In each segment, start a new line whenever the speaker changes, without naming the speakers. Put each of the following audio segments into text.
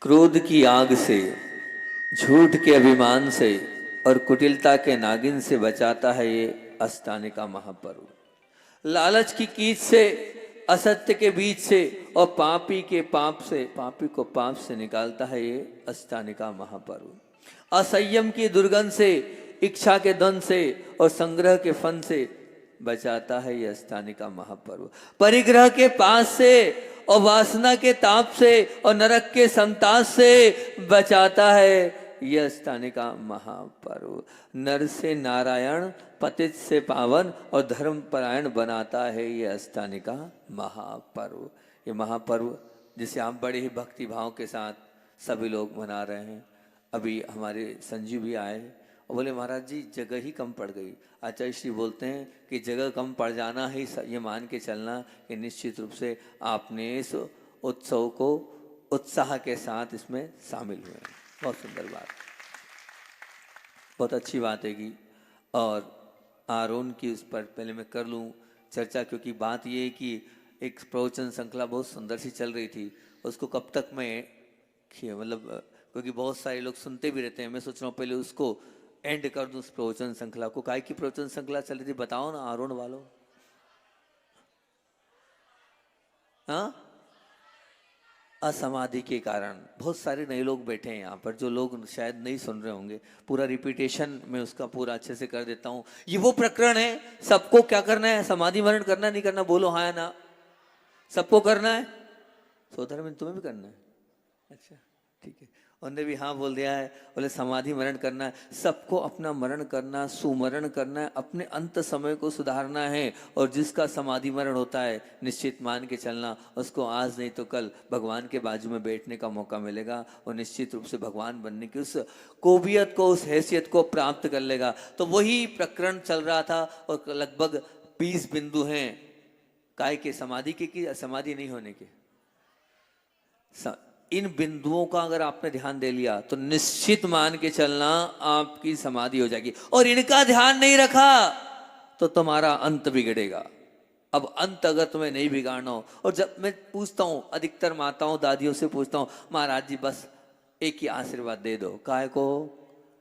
क्रोध की आग से, झूठ के अभिमान से और कुटिलता के नागिन से बचाता है ये अस्तानिका महापर्व। लालच की कीच से, असत्य के बीच से और पापी के पाप से, पापी को पाप से निकालता है ये अस्तानिका महापर्व। असंयम की दुर्गंध से, इच्छा के द्वंद से और संग्रह के फन से बचाता है ये अस्तानिका महापर्व। परिग्रह के पास से और वासना के ताप से और नरक के संताप से बचाता है यह अस्तानिका महापर्व। नर से नारायण, पतित से पावन और धर्म परायण बनाता है यह अस्तानिका महापर्व। ये महापर्व जिसे आप बड़े ही भक्ति भाव के साथ सभी लोग मना रहे हैं। अभी हमारे संजीव भी आए और बोले महाराज जी जगह ही कम पड़ गई। आचार्य श्री बोलते हैं कि जगह कम पड़ जाना ही ये मान के चलना कि निश्चित रूप से आपने इस उत्सव को उत्साह के साथ इसमें शामिल हुए। बहुत सुंदर बात, बहुत अच्छी बात है कि और आरोन की उस पर पहले मैं कर लूँ चर्चा, क्योंकि बात ये है कि एक प्रवचन श्रृंखला बहुत सुंदर सी चल रही थी, उसको कब तक मैं मतलब क्योंकि बहुत सारे लोग सुनते भी रहते हैं, मैं सोच रहा हूँ पहले उसको एंड कर दूं उस प्रवचन श्रृंखला को। काय की प्रवचन श्रृंखला चल रही थी बताओ ना आरोन वालों। हाँ, असमाधि के कारण बहुत सारे नए लोग बैठे हैं यहाँ पर, जो लोग शायद नहीं सुन रहे होंगे। पूरा रिपीटेशन में उसका पूरा अच्छे से कर देता हूँ। ये वो प्रकरण है, सबको क्या करना है, समाधि मरण करना नहीं करना, बोलो हाँ या ना। सबको करना है, सोधर में तुम्हें भी करना है। अच्छा ठीक है, उन्होंने भी हाँ बोल दिया है। बोले समाधि मरण करना है, सबको अपना मरण करना, सुमरण करना है, अपने अंत समय को सुधारना है। और जिसका समाधि मरण होता है निश्चित मान के चलना, उसको आज नहीं तो कल भगवान के बाजू में बैठने का मौका मिलेगा और निश्चित रूप से भगवान बनने की उस कोबियत को, उस हैसियत को प्राप्त कर लेगा। तो वही प्रकरण चल रहा था और लगभग 20 बिंदु हैं काय के समाधि के, कि समाधि नहीं होने के। इन बिंदुओं का अगर आपने ध्यान दे लिया तो निश्चित मान के चलना आपकी समाधि हो जाएगी। और इनका ध्यान नहीं रखा तो तुम्हारा अंत बिगड़ेगा। अब अंत अगर तुम्हें नहीं बिगाड़ना हो, और जब मैं पूछता हूं अधिकतर माताओं दादियों से पूछता हूं, महाराज जी बस एक ही आशीर्वाद दे दो, काय को,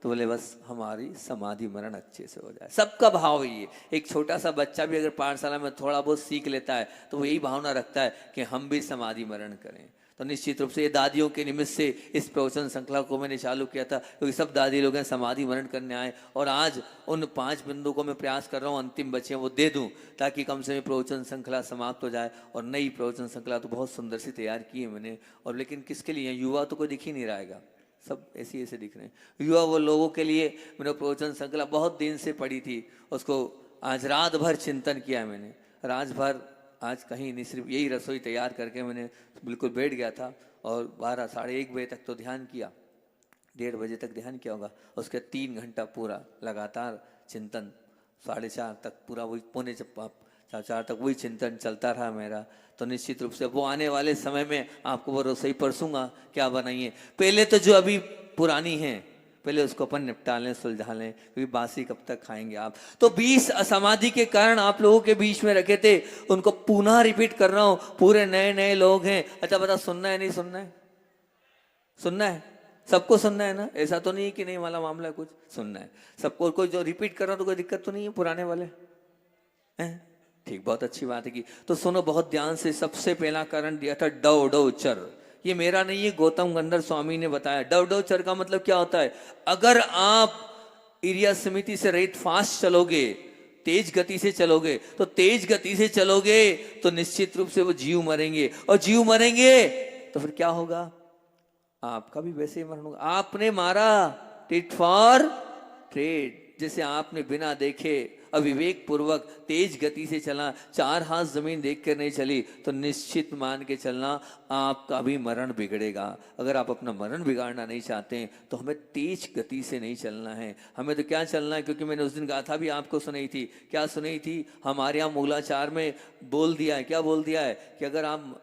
तो बोले बस हमारी समाधि मरण अच्छे से हो जाए। सबका भाव ये, एक छोटा सा बच्चा भी अगर पाठशाला में थोड़ा बहुत सीख लेता है तो वो यही भावना रखता है कि हम भी समाधि मरण करें। तो निश्चित रूप से ये दादियों के निमित्त से इस प्रवचन श्रृंखला को मैंने चालू किया था, क्योंकि सब दादी लोग हैं समाधि मरण करने आए। और आज उन 5 बिंदु को मैं प्रयास कर रहा हूँ अंतिम बचे हैं वो दे दूं, ताकि कम से कम प्रवचन श्रृंखला समाप्त हो जाए। और नई प्रवचन श्रृंखला तो बहुत सुंदर सी तैयार की है मैंने, और लेकिन किसके लिए, युवा तो कोई दिख ही नहीं रहेगा, सब ऐसे ऐसे दिख रहे हैं। युवा वो लोगों के लिए मैंने प्रवचन श्रृंखला बहुत दिन से पढ़ी थी, उसको आज रात भर चिंतन किया है मैंने। रात भर आज कहीं नहीं, सिर्फ यही रसोई तैयार करके मैंने बिल्कुल बैठ गया था और 12 साढ़े 1 बजे तक तो ध्यान किया, 1:30 बजे तक ध्यान किया होगा। उसके 3 घंटा पूरा लगातार चिंतन, 4:30 तक पूरा वही, पौने 4 तक वही चिंतन चलता रहा मेरा। तो निश्चित रूप से वो आने वाले समय में आपको वो रसोई परसूंगा क्या बनाइए। पहले तो जो अभी पुरानी है पहले उसको अपन निपटा लें, सुलझा लें, क्योंकि बासी कब तक खाएंगे आप। तो 20 असमाधि के कारण आप लोगों के बीच में रखे थे, उनको पुनः रिपीट कर रहा हूं। पूरे नए नए लोग हैं। अच्छा बता, सुनना है नहीं सुनना है? सुनना है, सबको सुनना है ना? ऐसा तो नहीं कि नहीं वाला मामला है, कुछ सुनना है सबको। कोई जो रिपीट कर रहा तो कोई दिक्कत तो नहीं है, पुराने वाले हैं? ठीक, बहुत अच्छी बात है कि तो सुनो बहुत ध्यान से। सबसे पहला कारण दिया था डव डव चर। ये मेरा नहीं है, गौतम गंधर स्वामी ने बताया। डव डव चर का मतलब क्या होता है? अगर आप इरिया समिति से रहित फास्ट चलोगे, तेज गति से चलोगे, तो तेज गति से चलोगे तो निश्चित रूप से वो जीव मरेंगे, और जीव मरेंगे तो फिर क्या होगा? आपका भी वैसे ही मरण होगा। आपने मारा टिट फॉर ट्रेड, जैसे आपने बिना देखे अविवेक पूर्वक तेज गति से चला, 4 हाथ जमीन देख कर नहीं चली, तो निश्चित मान के चलना आपका भी मरण बिगड़ेगा। अगर आप अपना मरण बिगाड़ना नहीं चाहते हैं तो हमें तेज गति से नहीं चलना है। हमें तो क्या चलना है, क्योंकि मैंने उस दिन गाथा भी आपको सुनाई थी। क्या सुनाई थी? हमारे यहाँ मूलाचार में बोल दिया है, क्या बोल दिया है कि अगर आप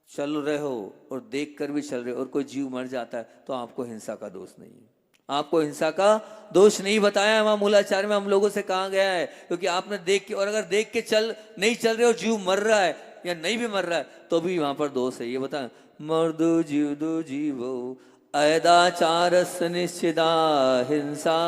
चल रहे हो और देख कर भी चल रहे हो और कोई जीव मर जाता है तो आपको हिंसा का दोष नहीं है। आपको हिंसा का दोष नहीं बताया वहां मूलाचार में हम लोगों से कहा गया है, क्योंकि आपने देख के, और अगर देख के नहीं चल रहे हो, जीव मर रहा है या नहीं भी मर रहा है तो भी वहां पर दोष है। ये बता, मर्दु जीवदु जीवो अयदाचारस निश्चिदा हिंसा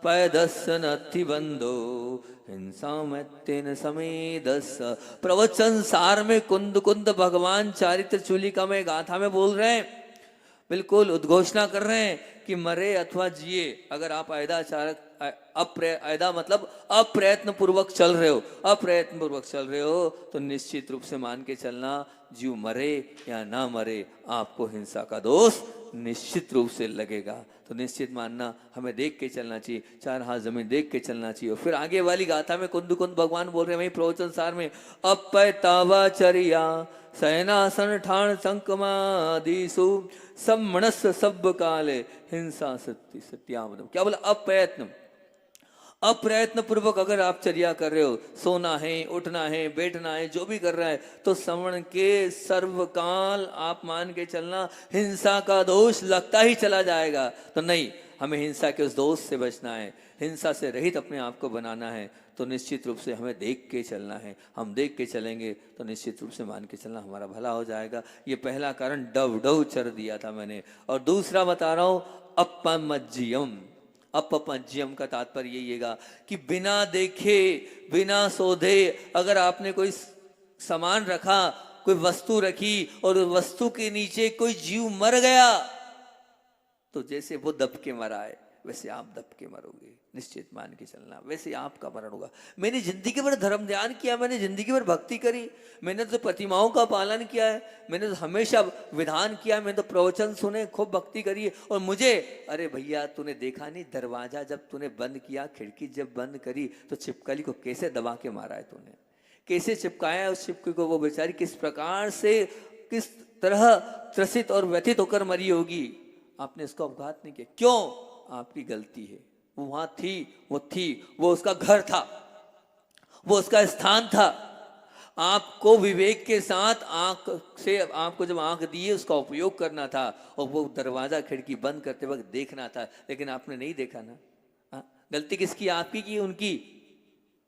पैदस्य नत्थि बंधो हिंसा मैत्तेन समेदस। प्रवचन सार में कुंद कुंद भगवान चारित्र चूलिका में गाथा में बोल रहे हैं, बिल्कुल उद्घोषणा कर रहे हैं कि मरे अथवा जिए, अगर आप अयदा मतलब अप्रयत्न पूर्वक चल रहे हो, अप्रयत्न पूर्वक चल रहे हो तो निश्चित रूप से मान के चलना, जीव मरे या ना मरे आपको हिंसा का दोष निश्चित रूप से लगेगा। तो निश्चित मानना, हमें देख के चलना चाहिए, चार हाथ जमीन देख के चलना चाहिए। और फिर आगे वाली गाथा में कुंद कुंद भगवान बोल रहे हैं वही प्रवचन सार में, अपैतावाचर्या सैनासन ठाण संकमादिसु सब मनस्य सब काले हिंसा सत्य सत्यावदम। क्या बोला? अप्रयत्न, अप्रयत्न पूर्वक अगर आप चर्या कर रहे हो, सोना है, उठना है, बैठना है, जो भी कर रहा है, तो श्रवण के सर्वकाल आप मान के चलना हिंसा का दोष लगता ही चला जाएगा। तो नहीं, हमें हिंसा के उस दोष से बचना है, हिंसा से रहित अपने आप को बनाना है। तो निश्चित रूप से हमें देख के चलना है, हम देख के चलेंगे तो निश्चित रूप से मान के चलना हमारा भला हो जाएगा। ये पहला कारण डव डव चर दिया था मैंने। और दूसरा बता रहा हूं अपमज्जियम। अपमज्जियम का तात्पर्य यहीगा कि बिना देखे बिना शोधे अगर आपने कोई सामान रखा, कोई वस्तु रखी और उस वस्तु के नीचे कोई जीव मर गया, तो जैसे वो दब के मरा है वैसे आप दब के मरोगे। निश्चित मान के चलना, वैसे आपका मरण होगा। मैंने जिंदगी भर धर्म ध्यान किया, मैंने जिंदगी भर भक्ति करी, मैंने तो प्रतिमाओं का पालन किया है, मैंने तो हमेशा विधान किया, मैंने तो प्रवचन सुने, खूब भक्ति करी है। और मुझे, अरे भैया तूने देखा नहीं, दरवाजा जब तूने बंद किया, खिड़की जब बंद करी, तो छिपकली को कैसे दबा के मारा है तूने, कैसे चिपकाया उस छिपकली को, वो बेचारी किस प्रकार से किस तरह त्रसित और व्यथित होकर मरी होगी, आपने इसका अवगात नहीं किया। क्यों? आपकी गलती है। वो वहां थी, वो थी, वो उसका घर था, वो उसका स्थान था। आपको विवेक के साथ आंख से, आपको जब आंख दी है उसका उपयोग करना था, और वो दरवाजा खिड़की बंद करते वक्त देखना था, लेकिन आपने नहीं देखा ना। गलती किसकी? आपकी की उनकी?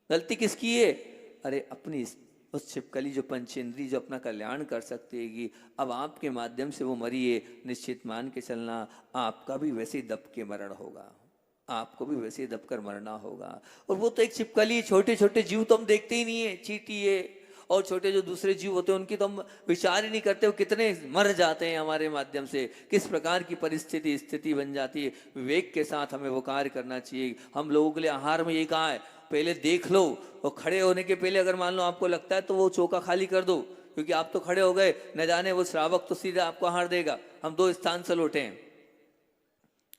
गलती किसकी है? अरे अपनी उस छिपकली जो पंचेंद्री जो अपना कल्याण कर सकती है कि अब आपके माध्यम से वो मरी है। निश्चित मान के चलना आपका भी वैसे ही दब के मरण होगा, आपको भी वैसे ही दबकर मरना होगा। और वो तो एक छिपकली, छोटे छोटे जीव तो हम देखते ही नहीं है, चींटी है और छोटे जो दूसरे जीव होते हैं उनकी तो हम विचार ही नहीं करते, वो कितने मर जाते हैं हमारे माध्यम से, किस प्रकार की परिस्थिति स्थिति बन जाती है। विवेक के साथ हमें वो कार्य करना चाहिए। हम लोगों के लिए आहार में ये कहा है, पहले देख लो, और खड़े होने के पहले अगर मान लो आपको लगता है तो वो चौका खाली कर दो, क्योंकि आप तो खड़े हो गए, न जाने वो श्रावक तो सीधे आपको आहार देगा। हम 2 स्थान से लौटे हैं,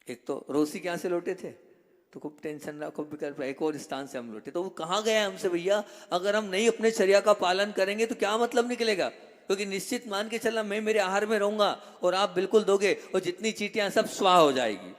एक तो रोसी के यहाँ से लौटे थे तो खूब टेंशन रहा, खूब विकल्प, एक और स्थान से हम लौटे, तो वो कहाँ गया हमसे भैया? अगर हम नहीं अपने चर्या का पालन करेंगे तो क्या मतलब निकलेगा? क्योंकि निश्चित मान के चलना मैं मेरे आहार में रहूंगा और आप बिल्कुल दोगे, और जितनी चींटियां सब स्वाह हो जाएगी,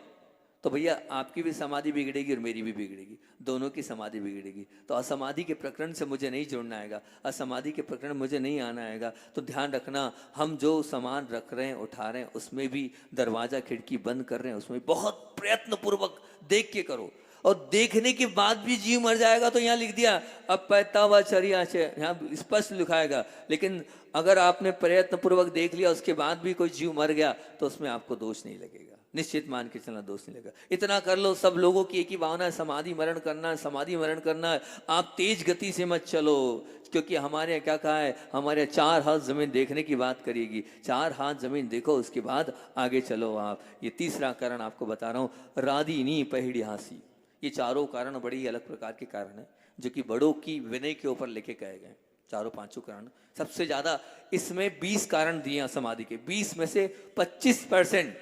तो भैया आपकी भी समाधि बिगड़ेगी और मेरी भी बिगड़ेगी, दोनों की समाधि बिगड़ेगी। तो असमाधि के प्रकरण से मुझे नहीं जोड़ना आएगा, असमाधि के प्रकरण मुझे नहीं आना आएगा। तो ध्यान रखना, हम जो सामान रख रहे हैं, उठा रहे हैं, उसमें भी दरवाजा खिड़की बंद कर रहे हैं, उसमें बहुत प्रयत्न पूर्वक देख के करो। और देखने के बाद भी जीव मर जाएगा तो यहाँ लिख दिया अब पैतावाचर्या से, यहाँ स्पष्ट लिखाएगा। लेकिन अगर आपने प्रयत्न पूर्वक देख लिया उसके बाद भी कोई जीव मर गया तो उसमें आपको दोष नहीं लगेगा, निश्चित मान के चलना दोष नहीं लगेगा। इतना कर लो, सब लोगों की एक ही भावना है, समाधि मरण करना है, समाधि मरण करना है। आप तेज गति से मत चलो, क्योंकि हमारे यहाँ क्या कहा है, हमारे यहाँ 4 हाथ जमीन देखने की बात करेगी। 4 हाथ जमीन देखो, उसके बाद आगे चलो आप। ये तीसरा कारण आपको बता रहा हूँ, राधिनी पहड़ी हासी। ये चारों कारण बड़ी ही अलग प्रकार के कारण है, जो कि बड़ों की विनय के ऊपर लेके कहे गए। चारों 5 कारण, सबसे ज्यादा इसमें 20 कारण दिए समाधि के, 20 में से 25%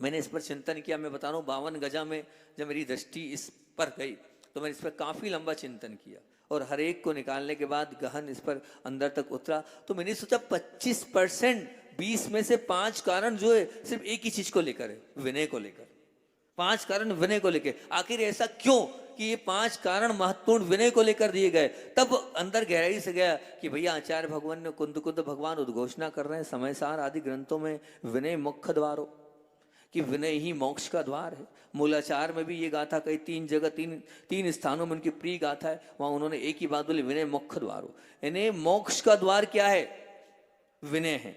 मैंने इस पर चिंतन किया। मैं बता रहा हूँ 52 गजा में जब मेरी दृष्टि इस पर गई तो मैंने इस पर काफी लंबा चिंतन किया, और हर एक को निकालने के बाद गहन इस पर अंदर तक उतरा। तो मैंने सोचा 25%, 20 में से 5 कारण जो है सिर्फ एक ही चीज को लेकर है, विनय को लेकर। 5 कारण विनय को लेकर। आखिर ऐसा क्यों कि ये 5 कारण महत्वपूर्ण विनय को लेकर दिए गए? तब अंदर गहराई से गया कि भैया आचार्य भगवान ने कुंद कुंद भगवान उद्घोषणा कर रहे हैं समय सार आदि ग्रंथों में, विनय मुख्य द्वार हो, कि विनय ही मोक्ष का द्वार है। मूलाचार में भी ये गाथा कही, 3 जगह 3 स्थानों में उनकी प्रिय गाथा है, वहां उन्होंने एक ही बात बोली, विनय मुख्य द्वार हो। यानी मोक्ष का द्वार क्या है? विनय है।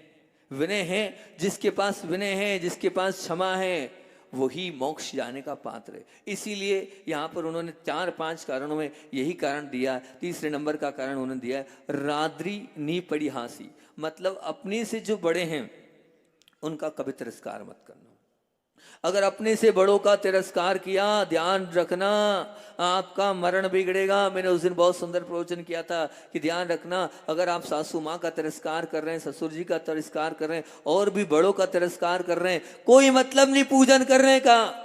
विनय है, जिसके पास विनय है, जिसके पास क्षमा है, वही मोक्ष जाने का पात्र है। इसीलिए यहाँ पर उन्होंने 4-5 कारणों में यही कारण दिया। तीसरे नंबर का कारण उन्होंने दिया है राद्री नी पड़ी हासी, मतलब अपने से जो बड़े हैं उनका कभी तिरस्कार मत करना। अगर अपने से बड़ों का तिरस्कार किया, ध्यान रखना आपका मरण बिगड़ेगा। मैंने उस दिन बहुत सुंदर प्रवचन किया था कि ध्यान रखना, अगर आप सासू माँ का तिरस्कार कर रहे हैं, ससुर जी का तिरस्कार कर रहे हैं और भी बड़ों का तिरस्कार कर रहे हैं, कोई मतलब नहीं पूजन करने का,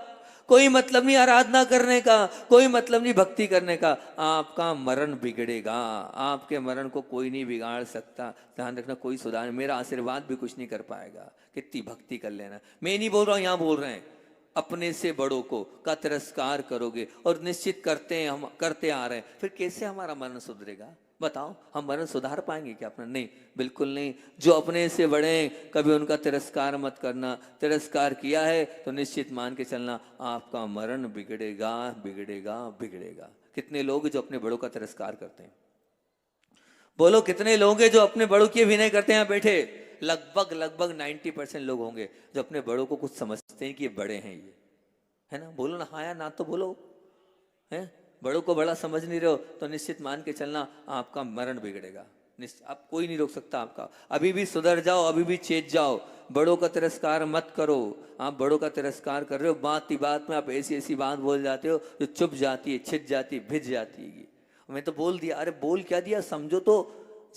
कोई मतलब नहीं आराधना करने का, कोई मतलब नहीं भक्ति करने का, आपका मरण बिगड़ेगा। आपके मरण को कोई नहीं बिगाड़ सकता। ध्यान रखना, कोई सुधार, मेरा आशीर्वाद भी कुछ नहीं कर पाएगा। कितनी भक्ति कर लेना, मैं नहीं बोल रहा हूं, यहां बोल रहे हैं अपने से बड़ों को का तिरस्कार करोगे और निश्चित करते हैं, हम करते आ रहे हैं, फिर कैसे हमारा मरण सुधरेगा? बताओ, हम मरण सुधार पाएंगे क्या अपना? नहीं, बिल्कुल नहीं। जो अपने से बड़े हैं कभी उनका तिरस्कार मत करना। तिरस्कार किया है तो निश्चित मान के चलना आपका मरण बिगड़ेगा, बिगड़ेगा, बिगड़ेगा। कितने लोग जो अपने बड़ों का तिरस्कार करते हैं? बोलो कितने लोग हैं जो अपने बड़ों की विनय करते हैं बैठे? लगभग 90% लोग होंगे जो अपने बड़ों को कुछ समझते हैं कि ये बड़े हैं, ये है ना। बोलो ना, हाँ या ना तो बोलो। है, बड़ों को बड़ा समझ नहीं रहे हो तो निश्चित मान के चलना आपका मरण बिगड़ेगा। अब कोई नहीं रोक सकता आपका। अभी भी सुधर जाओ, अभी भी चेत जाओ, बड़ों का तिरस्कार मत करो। आप बड़ों का तिरस्कार कर रहे हो, बात की बात में आप ऐसी ऐसी बात बोल जाते हो जो चुप जाती है, छिद जाती है, भिज जाती है। मैं तो बोल दिया, अरे बोल क्या दिया, समझो तो,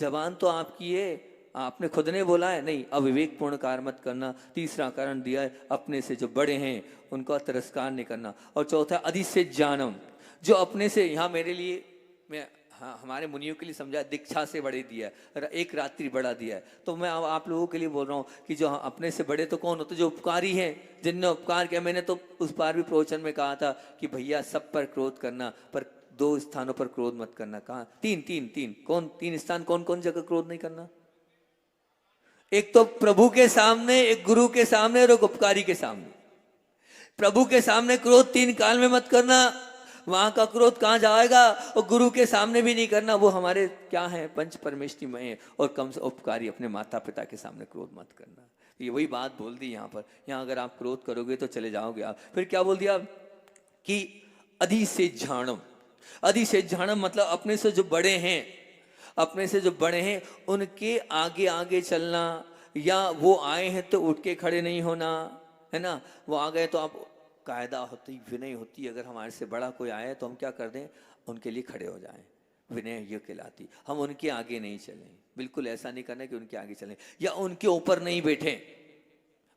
जबान तो आपकी है, आपने खुद ने बोला है। नहीं, अविवेकपूर्ण कार्य मत करना। तीसरा कारण दिया है अपने से जो बड़े हैं उनका तिरस्कार नहीं करना। और चौथा अधिसेच जानम, जो अपने से, यहाँ मेरे लिए, मैं हाँ हमारे मुनियों के लिए समझा, दीक्षा से बड़े दिया है, एक रात्रि बड़ा दिया है। तो मैं आप लोगों के लिए बोल रहा हूँ कि जो अपने से बड़े तो कौन होते? जो उपकारी हैं, जिनने उपकार किया। मैंने तो उस बार भी प्रवचन में कहा था कि भैया सब पर क्रोध करना, पर 2 स्थानों पर क्रोध मत करना। कहा? तीन कौन? 3 स्थान कौन कौन जगह क्रोध नहीं करना? एक तो प्रभु के सामने, एक गुरु के सामने और एक उपकारी के सामने। प्रभु के सामने क्रोध 3 काल में मत करना, वहां का क्रोध कहां जाएगा। और गुरु के सामने भी नहीं करना, वो हमारे क्या है, पंच परमेष्ठिमय है। और कम से उपकारी अपने माता पिता के सामने क्रोध मत करना। ये वही बात बोल दी यहाँ पर। यहाँ अगर आप क्रोध करोगे तो चले जाओगे आप। फिर क्या बोल दिया कि अधिसेच झाणम। अधिसेच झाणम मतलब अपने से जो बड़े हैं, अपने से जो बड़े हैं उनके आगे आगे चलना, या वो आए हैं तो उठ के खड़े नहीं होना, है ना। वो आ गए तो आप, कायदा होती, विनय होती, अगर हमारे से बड़ा कोई आए तो हम क्या कर दें, उनके लिए खड़े हो जाएं। विनय ये कहलाती। हम उनके आगे नहीं चलें, बिल्कुल ऐसा नहीं करना कि उनके आगे चलें या उनके ऊपर नहीं बैठे।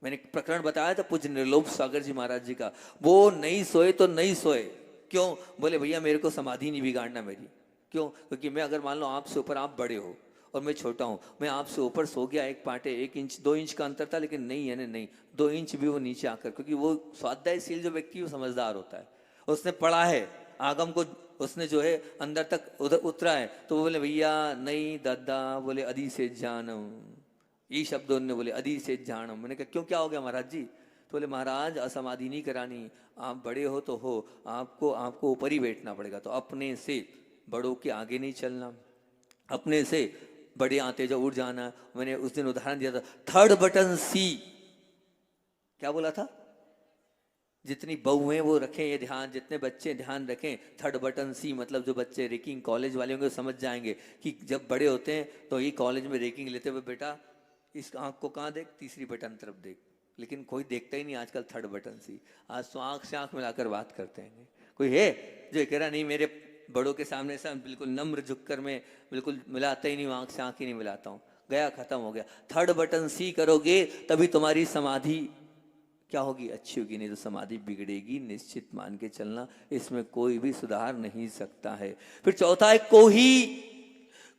मैंने प्रकरण बताया था पूज्य निर्लोभ सागर जी महाराज जी का। वो नहीं सोए तो नहीं सोए, क्यों? बोले भैया मेरे को समाधि नहीं बिगाड़ना मेरी। क्यों? क्योंकि मैं अगर मान लो आपसे ऊपर आप बड़े हो और मैं छोटा हूं, मैं आपसे ऊपर सो गया, एक पाटे 1 इंच 2 इंच का अंतर था, लेकिन नहीं है ना, नहीं 2 इंच भी वो नीचे आकर, क्योंकि वो स्वाध्यायशील जो व्यक्ति वो समझदार होता है, उसने पढ़ा है आगम को, उसने जो है अंदर तक उधर उतरा है। तो बोले भैया नहीं दादा, बोले अधिसेच जानम, ये शब्द उन्होंने बोले, अधिसेच जानम। मैंने कहा क्यों, क्या हो गया महाराज जी? तो बोले महाराज असमाधि नहीं करानी, आप बड़े हो तो हो, आपको ऊपर ही बैठना पड़ेगा। तो अपने से बड़ों के आगे नहीं चलना, अपने से बड़े आते जो उड़ जाना। मैंने उस दिन उदाहरण दिया था, 3rd बटन सी। क्या बोला था? जितनी बहुएं वो रखें ये ध्यान, जितने बच्चे ध्यान रखें, 3rd बटन सी मतलब जो बच्चे रेकिंग कॉलेज वाले होंगे समझ जाएंगे कि जब बड़े होते हैं तो ये कॉलेज में रेकिंग लेते हुए, बेटा इस आंख को कहाँ देख, तीसरी बटन तरफ देख। लेकिन कोई देखता ही नहीं आजकल 3rd बटन सी। आज तो आंख से आंख मिलाकर बात करते हैं। कोई है जो कह रहा नहीं मेरे बड़ों के सामने से बिल्कुल नम्र झुककर मैं बिल्कुल मिलाता ही नहीं, आंख से आंख ही नहीं मिलाता हूँ, गया खत्म हो गया। 3rd बटन सी करोगे तभी तुम्हारी समाधि क्या होगी, अच्छी होगी, नहीं तो समाधि बिगड़ेगी। निश्चित मान के चलना, इसमें कोई भी सुधार नहीं सकता है। फिर चौथा है कोही।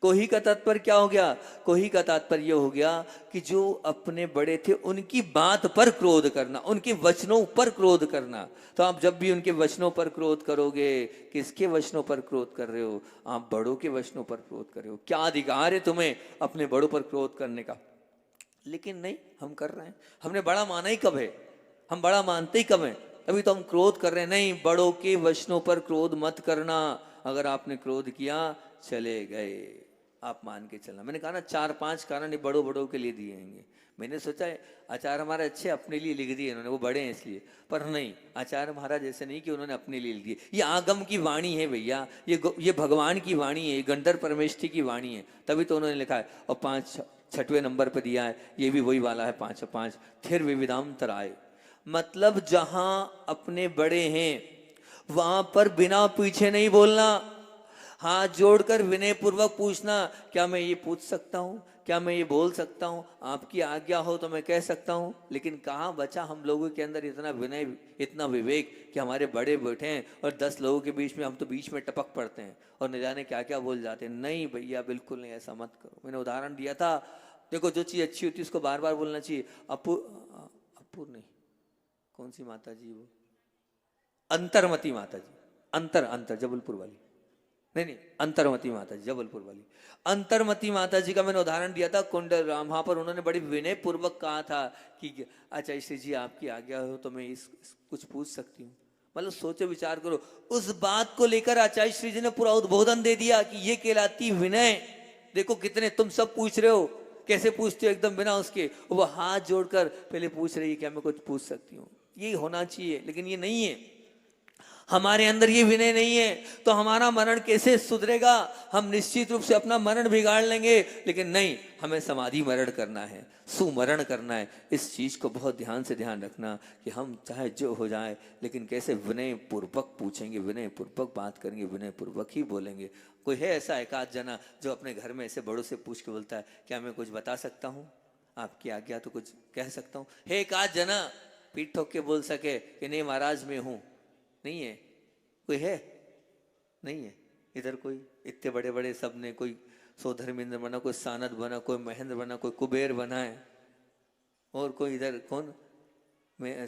कोही का तात्पर्य क्या हो गया? कोही का तात्पर्य हो गया कि जो अपने बड़े थे उनकी बात पर क्रोध करना, उनके वचनों पर क्रोध करना। तो आप जब भी उनके वचनों पर क्रोध करोगे, किसके वचनों पर क्रोध कर रहे हो? आप बड़ों के वचनों पर क्रोध कर रहे हो। क्या अधिकार है तुम्हें अपने बड़ों पर क्रोध करने का? लेकिन नहीं, हम कर रहे हैं। हमने बड़ा माना ही कब है? हम बड़ा मानते ही कब है? अभी तो हम क्रोध कर रहे हैं। नहीं, बड़ों के वचनों पर क्रोध मत करना। अगर आपने क्रोध किया, चले गए। आप मान के चलना। मैंने कहा ना 4-5 कारण ये बड़ों बड़ों के लिए दिए हैं। मैंने सोचा है आचार्य हमारे अच्छे अपने लिए लिख दिए इन्होंने, वो बड़े हैं इसलिए, पर नहीं, आचार्य महाराज ऐसे नहीं कि उन्होंने अपने लिए लिख दिए। ये आगम की वाणी है भैया, ये भगवान की वाणी है, ये गंधर परमेष्ठी की वाणी है, तभी तो उन्होंने लिखा है। और 6वें नंबर पर दिया है, ये भी वही वाला है 5 थिर विविधांतराय, मतलब जहां अपने बड़े हैं वहां पर बिना पीछे नहीं बोलना, हाथ जोड़कर विनय पूर्वक पूछना, क्या मैं ये पूछ सकता हूँ, क्या मैं ये बोल सकता हूँ, आपकी आज्ञा हो तो मैं कह सकता हूँ। लेकिन कहाँ बचा हम लोगों के अंदर इतना विनय, इतना विवेक कि हमारे बड़े बैठे हैं और 10 लोगों के बीच में हम तो बीच में टपक पड़ते हैं और न जाने क्या क्या बोल जाते हैं। नहीं भैया, बिल्कुल नहीं, ऐसा मत करो। मैंने उदाहरण दिया था, देखो जो चीज़ अच्छी होती है उसको बार बार बोलना चाहिए। अपूर नहीं, कौन सी माता जी वो, अंतरमती माता जी, अंतर जबलपुर वाली, नहीं, अंतरमती माता जी जबलपुर वाली, अंतरमती माता जी का मैंने उदाहरण दिया था। कुंडल राम, वहां पर उन्होंने बड़ी विनय पूर्वक कहा था कि अच्छा श्री जी आपकी आज्ञा हो तो मैं इस कुछ पूछ सकती हूँ। मतलब सोचो विचार करो, उस बात को लेकर आचार्य श्री जी ने पूरा उद्बोधन दे दिया कि ये कहलाती विनय। देखो कितने तुम सब पूछ रहे हो, कैसे पूछते हो, एकदम बिना उसके, वो हाथ जोड़कर पहले पूछ रही है क्या मैं कुछ पूछ सकती हूँ। ये होना चाहिए, लेकिन ये नहीं है, हमारे अंदर ये विनय नहीं है, तो हमारा मरण कैसे सुधरेगा। हम निश्चित रूप से अपना मरण बिगाड़ लेंगे, लेकिन नहीं, हमें समाधि मरण करना है, सुमरण करना है। इस चीज को बहुत ध्यान से ध्यान रखना कि हम चाहे जो हो जाए, लेकिन कैसे विनय पूर्वक पूछेंगे, विनय पूर्वक बात करेंगे, विनय पूर्वक ही बोलेंगे। कोई है ऐसा एकाध जना जो अपने घर में ऐसे बड़ों से पूछ के बोलता है क्या मैं कुछ बता सकता हूँ, आपकी आज्ञा तो कुछ कह सकता हूँ। है एकाध जना पीठ ठोक के बोल सके कि नहीं महाराज मैं हूं? नहीं है, कोई है? नहीं है इधर कोई। इतने बड़े बड़े सब ने, कोई सौधर्मेंद्र बना, कोई सानद बना, कोई महेंद्र बना, कोई कुबेर बना है, और कोई इधर कौन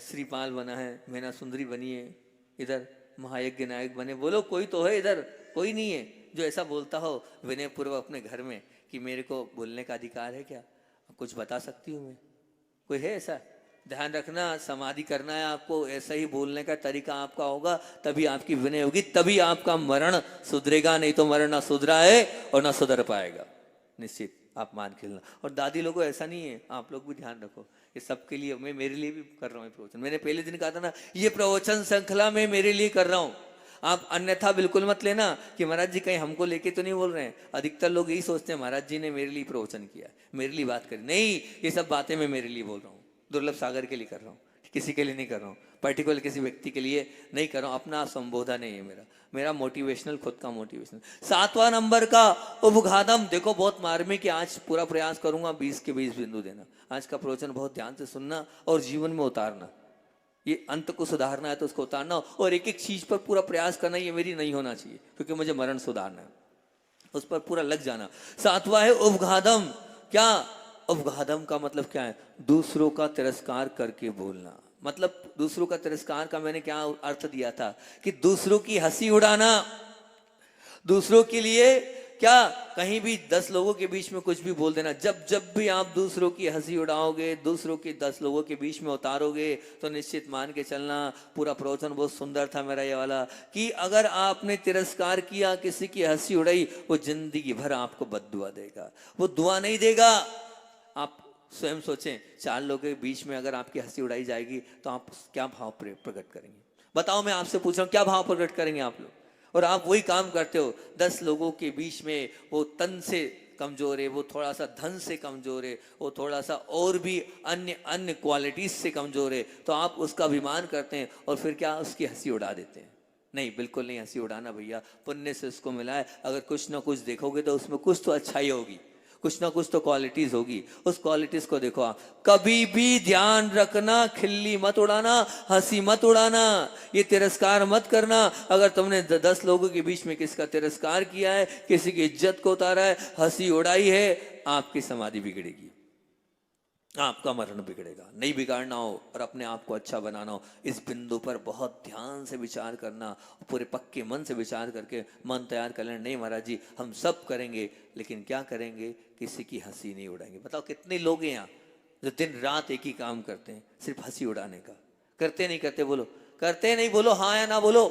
श्रीपाल बना है, मैना सुंदरी बनी है, इधर महायज्ञ नायक बने। बोलो कोई तो है इधर? कोई नहीं है जो ऐसा बोलता हो विनय पूर्वक अपने घर में कि मेरे को बोलने का अधिकार है, क्या कुछ बता सकती हूँ मैं? कोई है ऐसा? ध्यान रखना, समाधि करना है आपको, ऐसा ही बोलने का तरीका आपका होगा, तभी आपकी विनय होगी, तभी आपका मरण सुधरेगा। नहीं तो मरण ना सुधरा है और ना सुधर पाएगा, निश्चित आप मान के चलना। और दादी लोगों ऐसा नहीं है, आप लोग भी ध्यान रखो, ये सबके लिए, मैं मेरे लिए भी कर रहा हूँ प्रवचन। मैंने पहले दिन कहा था ना, ये प्रवचन श्रृंखला में मेरे लिए कर रहा हूँ, आप अन्यथा बिल्कुल मत लेना कि महाराज जी कहीं हमको लेके तो नहीं बोल रहे हैं। अधिकतर लोग यही सोचते हैं महाराज जी ने मेरे लिए प्रवचन किया, मेरे लिए बात करी। नहीं, ये सब बातें मैं मेरे लिए बोल रहा हूँ, दुर्लभ सागर के लिए कर रहा हूँ, किसी के लिए नहीं कर रहा हूँ, पर्टिकुलर किसी व्यक्ति के लिए नहीं कर रहा हूँ। अपना संबोधन है ये मेरा मोटिवेशनल, खुद का मोटिवेशनल। 7वां नंबर का उपघातम, देखो बहुत मार्मिक, आज पूरा प्रयास करूंगा 20 के 20 बिंदु देना। आज का प्रवचन बहुत ध्यान से सुनना और जीवन में उतारना। ये अंत को सुधारना है तो उसको उतारना, और एक एक चीज पर पूरा प्रयास करना, ये मेरी नहीं होना चाहिए क्योंकि मुझे मरण सुधारना है, उस पर पूरा लग जाना। 7वां है उपघातम। क्या उपघातम का मतलब क्या है? दूसरों का तिरस्कार करके बोलना। मतलब दूसरों का तिरस्कार का मैंने क्या अर्थ दिया था कि दूसरों की हंसी उड़ाना, दूसरों के लिए क्या, कहीं भी 10 लोगों के बीच में कुछ भी बोल देना। जब जब भी आप दूसरों की हंसी उड़ाओगे, दूसरों की 10 लोगों के बीच में उतारोगे, तो निश्चित मान के चलना, पूरा प्रवचन बहुत सुंदर था मेरा ये वाला, कि अगर आपने तिरस्कार किया, किसी की हंसी उड़ाई, वो जिंदगी भर आपको बद्दुआ देगा, वो दुआ नहीं देगा। आप स्वयं सोचें, 4 लोगों के बीच में अगर आपकी हंसी उड़ाई जाएगी तो आप क्या भाव प्रकट करेंगे? बताओ, मैं आपसे पूछ रहा हूं, क्या भाव प्रकट करेंगे आप लोग? और आप वही काम करते हो, 10 लोगों के बीच में वो तन से कमजोर है, वो थोड़ा सा धन से कमजोर है, वो थोड़ा सा और भी अन्य अन्य क्वालिटीज से कमजोर है, तो आप उसका अभिमान करते हैं और फिर क्या, उसकी हंसी उड़ा देते हैं। नहीं, बिल्कुल नहीं हंसी उड़ाना भैया, पुण्य से उसको मिला है। अगर कुछ ना कुछ देखोगे तो उसमें कुछ तो अच्छाई होगी, कुछ ना कुछ तो क्वालिटीज होगी, उस क्वालिटीज को देखो। आप कभी भी ध्यान रखना, खिल्ली मत उड़ाना, हंसी मत उड़ाना, ये तिरस्कार मत करना। अगर तुमने 10 लोगों के बीच में किसका तिरस्कार किया है, किसी की इज्जत को उतारा है, हंसी उड़ाई है, आपकी समाधि बिगड़ेगी, आपका मरण बिगड़ेगा। नहीं बिगाड़ना हो और अपने आप को अच्छा बनाना हो, इस बिंदु पर बहुत ध्यान से विचार करना, पूरे पक्के मन से विचार करके मन तैयार कर लेना। नहीं महाराज जी हम सब करेंगे, लेकिन क्या करेंगे, किसी की हंसी नहीं उड़ाएंगे। बताओ कितने लोग हैं यहाँ जो दिन रात एक ही काम करते हैं, सिर्फ हंसी उड़ाने का। करते नहीं करते? बोलो, करते नहीं? बोलो हाँ या ना बोलो।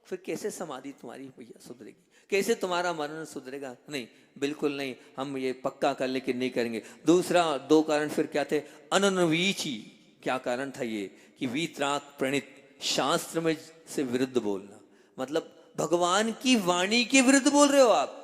फिर कैसे समाधि तुम्हारी भैया सुधरेगी? कैसे तुम्हारा मरण सुधरेगा? नहीं, बिल्कुल नहीं, हम ये पक्का कर लेकिन नहीं करेंगे। दूसरा, दो कारण फिर क्या थे? अनन्वीची, क्या कारण था ये कि वीतराग प्रणीत, शास्त्र में से विरुद्ध बोलना, मतलब भगवान की वाणी के विरुद्ध बोल रहे हो आप।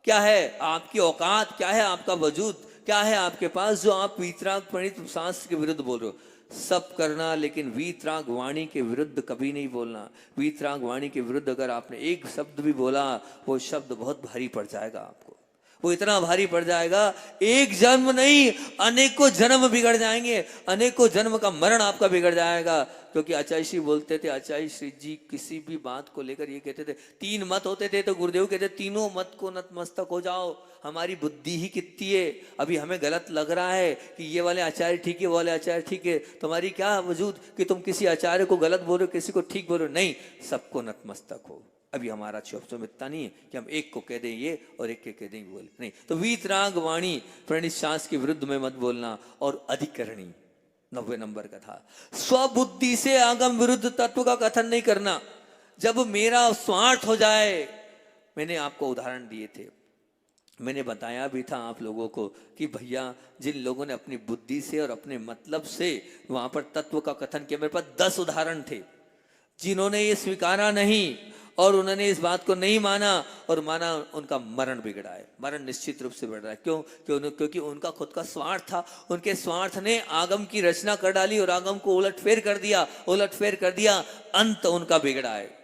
क्या है आपकी औकात, क्या है आपका वजूद, क्या है आपके पास जो आप वीतराग प्रणीत शास्त्र के विरुद्ध बोल रहे हो? सब करना लेकिन वीतराग वाणी के विरुद्ध कभी नहीं बोलना। वीतराग वाणी के विरुद्ध अगर आपने एक शब्द भी बोला, वो शब्द बहुत भारी पड़ जाएगा आपको। वो इतना भारी पड़ जाएगा, एक जन्म नहीं अनेकों जन्म बिगड़ जाएंगे, अनेकों जन्म का मरण आपका बिगड़ जाएगा। क्योंकि आचार्य श्री बोलते थे, आचार्य श्री जी किसी भी बात को लेकर ये कहते थे, तीन मत होते थे तो गुरुदेव कहते तीनों मत को नतमस्तक हो जाओ। हमारी बुद्धि ही कितनी है, अभी हमें गलत लग रहा है कि ये वाले आचार्य ठीक है, वो वाले आचार्य ठीक है, तुम्हारी क्या वजूद कि तुम किसी आचार्य को गलत बोलो, किसी को ठीक बोलो? नहीं, सबको नतमस्तक हो। अभी हमारा शब्दों में इतना नहीं है कि हम एक को कह दें ये और एक के कह दें बोले, नहीं। तो वीतराग वाणी प्रणीत शास्त्र के विरुद्ध में मत बोलना। और अधिकरणी 90 नंबर का था, स्वबुद्धि से आगम विरुद्ध तत्व का कथन नहीं करना। जब मेरा स्वार्थ हो जाए, मैंने आपको उदाहरण दिए थे, मैंने बताया भी था आप लोगों को कि भैया जिन लोगों ने अपनी बुद्धि से और अपने मतलब से वहां पर तत्व का कथन किया, मेरे पास 10 उदाहरण थे। जिन्होंने ये स्वीकारा नहीं और उन्होंने इस बात को नहीं माना और माना, उनका मरण बिगड़ा है, मरण निश्चित रूप से बढ़ रहा है। क्यों? क्योंकि उनका खुद का स्वार्थ था। उनके स्वार्थ ने आगम की रचना कर डाली और आगम को उलटफेर कर दिया, उलटफेर कर दिया, अंत उनका बिगड़ा है।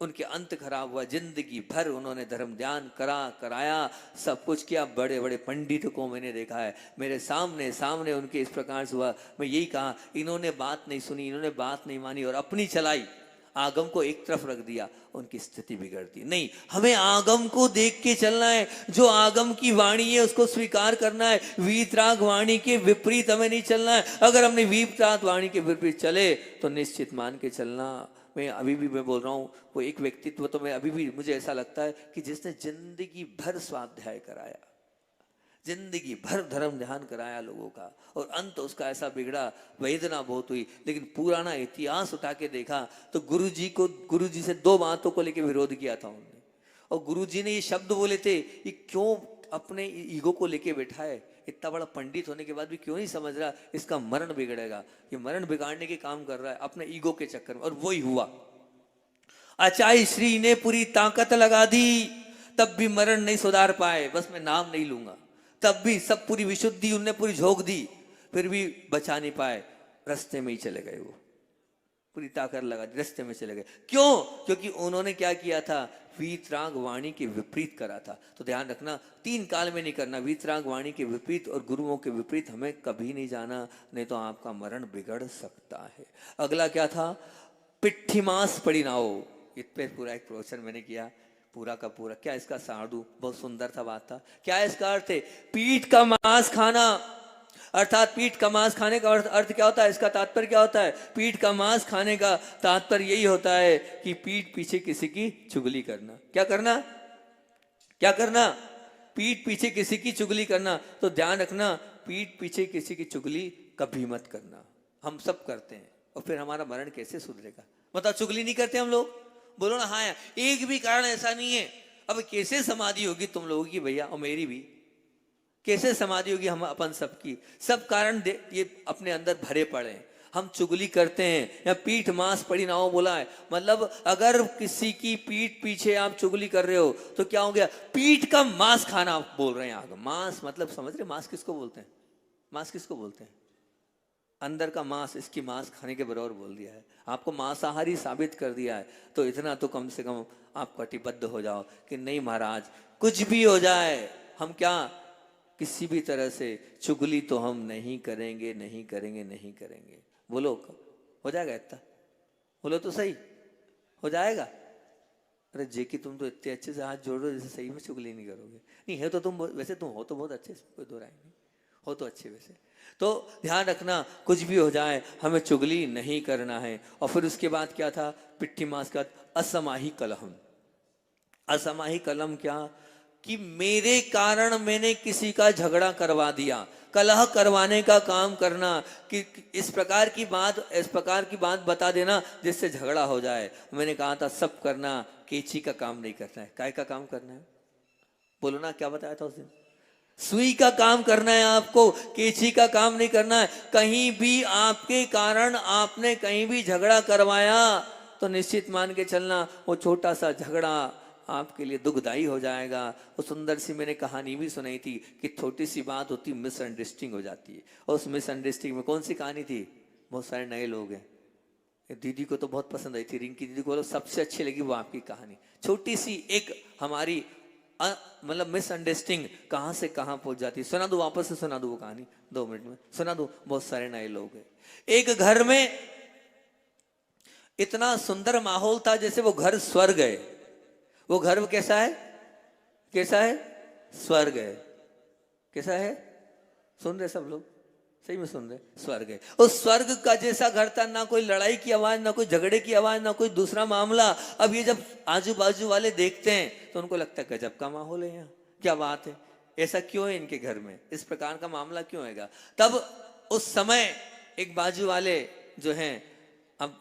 उनके अंत खराब हुआ। जिंदगी भर उन्होंने धर्म ध्यान कराया, सब कुछ किया। बड़े बड़े पंडितों को मैंने देखा है, मेरे सामने सामने उनके इस प्रकार से हुआ। मैं यही कहा, इन्होंने बात नहीं सुनी, इन्होंने बात नहीं मानी और अपनी चलाई, आगम को एक तरफ रख दिया, उनकी स्थिति बिगड़ती। नहीं, हमें आगम को देख के चलना है, जो आगम की वाणी है उसको स्वीकार करना है। वीतराग वाणी के विपरीत हमें नहीं चलना है। अगर हमने वीतराग वाणी के विपरीत चले तो निश्चित मान के चलना। मैं अभी भी मैं बोल रहा हूँ, वो एक व्यक्तित्व तो मैं अभी भी मुझे ऐसा लगता है कि जिसने जिंदगी भर स्वाध्याय कराया, जिंदगी भर धर्म ध्यान कराया लोगों का, और अंत उसका ऐसा बिगड़ा, वेदना बहुत हुई। लेकिन पुराना इतिहास उठा के देखा तो गुरुजी से 2 बातों को लेकर विरोध किया था उन्होंने, और गुरुजी ने ये शब्द बोले थे, ये क्यों अपने ईगो को लेके बैठा है, इतना बड़ा पंडित होने के बाद भी क्यों नहीं समझ रहा इसका मरण बिगड़ेगा। ये मरण बिगाड़ने के काम कर रहा है अपने ईगो के चक्कर में, और वही हुआ। आचार्य श्री ने पूरी ताकत लगा दी, तब भी मरण नहीं सुधार पाए। बस मैं नाम नहीं लूंगा, तब भी सब पूरी विशुद्धि उनने पूरी झोंक दी, फिर भी बचा नहीं पाए, रास्ते में ही चले गए। वो पूरी ताकत लगा दी, रास्ते में चले गए। क्यों? क्योंकि उन्होंने क्या किया था, वीतराग वाणी के विपरीत करा था। तो ध्यान रखना, 3 काल में नहीं करना, वीतराग वाणी के विपरीत और गुरुओं के विपरीत हमें कभी नहीं जाना, नहीं तो आपका मरण बिगड़ सकता है। अगला क्या था, पिट्ठी मांस पड़ी ना हो। इस पे पूरा एक प्रवचन मैंने किया, पूरा का पूरा। क्या इसका साधु, बहुत सुंदर था बात था। क्या इसका अर्थ है? पीठ का मांस खाना, अर्थात पीठ का मांस खाने का अर्थ क्या होता है, इसका तात्पर्य क्या होता है? पीठ का मांस खाने का तात्पर्य यही होता है कि पीठ पीछे किसी की चुगली करना। क्या करना? क्या करना? पीठ पीछे किसी की चुगली करना। तो ध्यान रखना, पीठ पीछे किसी की चुगली कभी मत करना। हम सब करते हैं, और फिर हमारा मरण कैसे सुधरेगा? बताओ, चुगली नहीं करते हम लोग? बोलो ना हाँ यार, एक भी कारण ऐसा नहीं है। अब कैसे समाधि होगी तुम लोगों की भैया, और मेरी भी कैसे समाधि होगी? हम अपन सबकी, सब कारण ये अपने अंदर भरे पड़े हैं। हम चुगली करते हैं, या पीठ मांस पड़ी ना हो बोला है, मतलब अगर किसी की पीठ पीछे आप चुगली कर रहे हो तो क्या हो गया? पीठ का मांस खाना आप बोल रहे हैं। आगे मांस मतलब समझ रहे, मांस किसको बोलते हैं? मांस किसको बोलते हैं? अंदर का मांस, इसकी मांस खाने के बराबर बोल दिया है, आपको मांसाहारी साबित कर दिया है। तो इतना तो कम से कम आप कटिबद्ध हो जाओ कि नहीं महाराज, कुछ भी हो जाए हम क्या, किसी भी तरह से चुगली तो हम नहीं करेंगे, नहीं करेंगे, नहीं करेंगे। बोलो हो जाएगा इतना? बोलो तो सही, हो जाएगा? अरे जेकी, तुम तो इतने अच्छे से हाथ जोड़ रहे हो जैसे सही में चुगली नहीं करोगे। नहीं है तो तुम, वैसे तुम हो तो बहुत अच्छे से, कोई दो राय नहीं, हो तो अच्छे वैसे। तो ध्यान रखना, कुछ भी हो जाए हमें चुगली नहीं करना है। और फिर उसके बाद क्या था, पिट्ठी मांस का असमाही कलहम। असमाही कलम क्या कि मेरे कारण मैंने किसी का झगड़ा करवा दिया, कलह करवाने का काम करना, कि इस प्रकार की बात बता देना जिससे झगड़ा हो जाए। मैंने कहा था सब करना, केची का काम नहीं करना है। काय का काम करना है? बोलो ना, क्या बताया था उस दिन? सुई का काम करना है आपको, केची का काम नहीं करना है। कहीं भी आपके कारण आपने कहीं भी झगड़ा करवाया तो निश्चित मान के चलना वो छोटा सा झगड़ा आपके लिए दुखदाई हो जाएगा। वो सुंदर सी मैंने कहानी भी सुनाई थी कि छोटी सी बात होती मिसअंडरस्टैंडिंग हो जाती है। और उस मिसअंडरस्टैंडिंग में कौन सी कहानी थी? बहुत सारे नए लोग हैं, दीदी को तो बहुत पसंद आई थी, रिंकी दीदी को सबसे अच्छी लगी वो आपकी कहानी। छोटी सी एक हमारी मतलब मिसअंडरस्टैंडिंग कहां से कहां पहुंच जाती है। सुना दो, वापस से सुना दो वो कहानी, 2 मिनट में सुना दो। बहुत सारे नए लोग हैं, एक घर में इतना सुंदर माहौल था जैसे वो घर स्वर्ग है। वो घर कैसा है? कैसा है? स्वर्ग है। कैसा है? सुन रहे सब लोग? सही में सुन रहे? स्वर्ग है। उस स्वर्ग का जैसा घर था, ना कोई लड़ाई की आवाज, ना कोई झगड़े की आवाज, ना कोई दूसरा मामला। अब ये जब आजू बाजू वाले देखते हैं तो उनको लगता है गजब का माहौल है यहाँ, क्या बात है, ऐसा क्यों है इनके घर में, इस प्रकार का मामला क्यों हैगा। तब उस समय एक बाजू वाले जो हैं, अब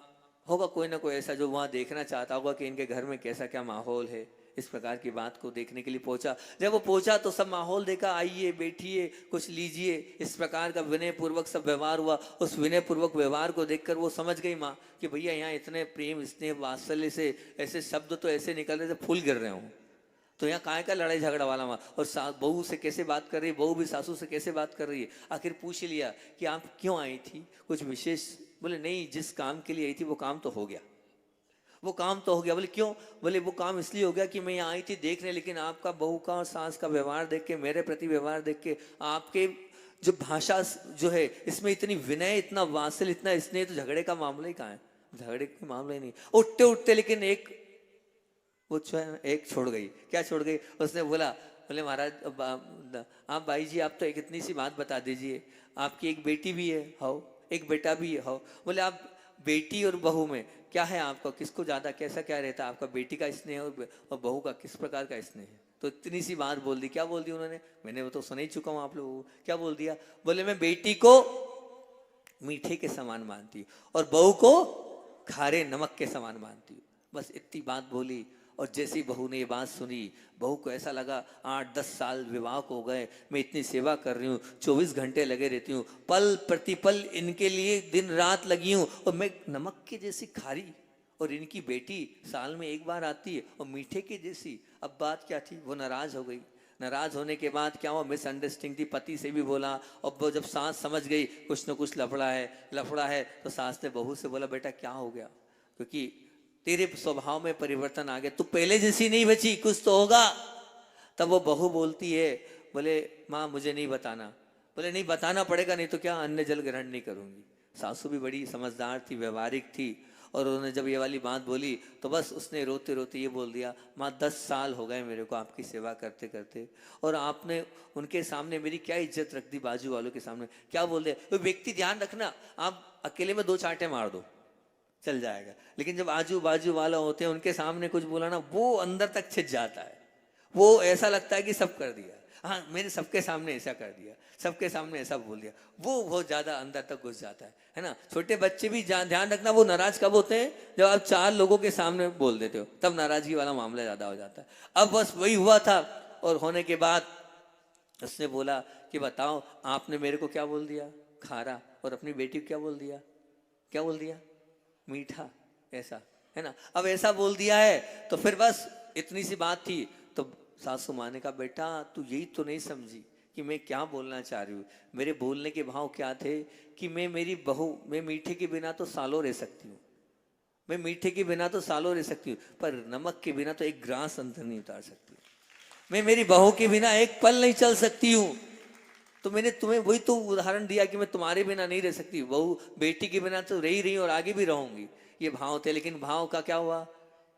होगा कोई ना कोई ऐसा जो वहां देखना चाहता होगा कि इनके घर में कैसा क्या माहौल है, इस प्रकार की बात को देखने के लिए पहुंचा। जब वो पहुंचा तो सब माहौल देखा, आइए बैठिए कुछ लीजिए, इस प्रकार का विनय पूर्वक सब व्यवहार हुआ। उस विनय पूर्वक व्यवहार को देखकर वो समझ गई माँ कि भैया यहाँ इतने प्रेम स्नेह वात्सल्य से ऐसे शब्द तो ऐसे निकल रहे थे फूल गिर रहे हूँ, तो यहाँ काय का लड़ाई झगड़ा वाला माँ। और बहू से कैसे बात कर रही है, बहू भी सासू से कैसे बात कर रही है। आखिर पूछ लिया कि आप क्यों आई थी, कुछ विशेष? बोले नहीं, जिस काम के लिए आई थी वो काम तो हो गया, वो काम तो हो गया। बोले क्यों? बोले वो काम इसलिए हो गया कि मैं यहाँ आई थी देखने, लेकिन आपका बहू का और सास का व्यवहार देख के, मेरे प्रति व्यवहार देख के, आपके जो भाषा जो है इसमें इतनी विनय, इतना वात्सल्य, इतना स्नेह, तो झगड़े का मामला ही कहाँ है? झगड़े का मामला ही नहीं। उठते उठते लेकिन वो एक छोड़ गई। क्या छोड़ गई? उसने बोला, बोले महाराज आप भाई जी, आप तो एक इतनी सी बात बता दीजिए, आपकी एक बेटी भी है, हाउ, एक बेटा भी है, हाउ। बोले आप बेटी और बहू में क्या है आपका, किसको ज्यादा कैसा क्या रहता है आपका, बेटी का स्नेह और बहू का किस प्रकार का स्नेह है? तो इतनी सी बात बोल दी। क्या बोल दी उन्होंने? मैंने वो तो सुन ही चुका हूँ आप लोगों को। क्या बोल दिया? बोले मैं बेटी को मीठे के समान मानती हूँ और बहू को खारे नमक के समान मानती हूँ। बस इतनी बात बोली। और जैसी बहू ने ये बात सुनी, बहू को ऐसा लगा 8-10 साल विवाह को हो गए, मैं इतनी सेवा कर रही हूँ, 24 घंटे लगे रहती हूँ, पल प्रतिपल इनके लिए दिन रात लगी हूँ, और मैं नमक के जैसी खारी, और इनकी बेटी साल में एक बार आती है और मीठे की जैसी। अब बात क्या थी? वो नाराज हो गई। नाराज होने के बाद क्या हुआ? मिसअंडरस्टैंडिंग थी, पति से भी बोला। और वो जब सास समझ गई कुछ न कुछ लफड़ा है, तो सास ने बहू से बोला, बेटा क्या हो गया, क्योंकि तेरे स्वभाव में परिवर्तन आ गया, तू पहले जैसी नहीं बची, कुछ तो होगा। तब वो बहू बोलती है, बोले माँ मुझे नहीं बताना। बोले नहीं बताना पड़ेगा, नहीं तो क्या अन्न जल ग्रहण नहीं करूंगी। सासू भी बड़ी समझदार थी, व्यवहारिक थी, और उन्होंने जब ये वाली बात बोली तो बस उसने रोते रोते ये बोल दिया, माँ 10 साल हो गए मेरे को आपकी सेवा करते करते, और आपने उनके सामने मेरी क्या इज्जत रख दी, बाजू वालों के सामने क्या बोल दिया। तो व्यक्ति ध्यान रखना, आप अकेले में 2 चांटे मार दो चल जाएगा, लेकिन जब आजू बाजू वाला होते हैं उनके सामने कुछ बोला ना, वो अंदर तक छिद जाता है। वो ऐसा लगता है कि सब कर दिया, हाँ मैंने सबके सामने ऐसा कर दिया, सबके सामने ऐसा बोल दिया, वो बहुत ज्यादा अंदर तक घुस जाता है ना। छोटे बच्चे भी ध्यान रखना, वो नाराज कब होते हैं? जब आप 4 लोगों के सामने बोल देते हो, तब नाराजगी वाला मामला ज्यादा हो जाता है। अब बस वही हुआ था, और होने के बाद उसने बोला कि बताओ आपने मेरे को क्या बोल दिया, खारा, और अपनी बेटी को क्या बोल दिया, क्या बोल दिया, मीठा, ऐसा है ना। अब ऐसा बोल दिया है तो फिर बस इतनी सी बात थी। तो सासू माँ ने कहा, बेटा तू यही तो नहीं समझी कि मैं क्या बोलना चाह रही हूँ। मेरे बोलने के भाव क्या थे कि मैं मेरी बहू, मैं मीठे के बिना तो सालों रह सकती हूँ, मैं मीठे के बिना तो सालों रह सकती हूँ, पर नमक के बिना तो एक ग्रास अंदर नहीं उतार सकती। मैं मेरी बहू के बिना एक पल नहीं चल सकती हूँ। तो मैंने तुम्हें वही तो उदाहरण दिया कि मैं तुम्हारे बिना नहीं रह सकती, बहू बेटी के बिना तो रही रही और आगे भी रहूंगी, ये भाव थे। लेकिन भाव का क्या हुआ,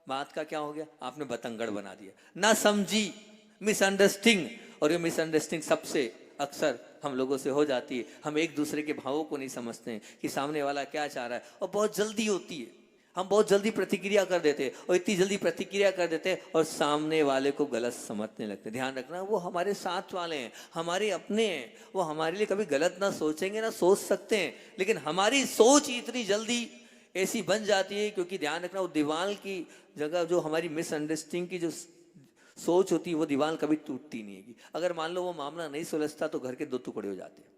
बात का क्या हो गया, आपने बतंगड़ बना दिया, ना समझी, मिसअंडरस्टैंडिंग। और ये मिसअंडरस्टैंडिंग सबसे अक्सर हम लोगों से हो जाती है। हम एक दूसरे के भावों को नहीं समझते हैं कि सामने वाला क्या चाह रहा है, और बहुत जल्दी होती है। हम बहुत जल्दी प्रतिक्रिया कर देते हैं, और इतनी जल्दी प्रतिक्रिया कर देते हैं और सामने वाले को गलत समझने लगते हैं। ध्यान रखना, वो हमारे साथ वाले हैं, हमारे अपने हैं, वो हमारे लिए कभी गलत ना सोचेंगे, ना सोच सकते हैं, लेकिन हमारी सोच इतनी जल्दी ऐसी बन जाती है, क्योंकि ध्यान रखना, वो दीवार की जगह जो हमारी मिसअंडरस्टैंडिंग की जो सोच होती है, वो दीवार कभी टूटती नहीं है। अगर मान लो वो मामला नहीं सुलझता तो घर के 2 टुकड़े हो जाते हैं।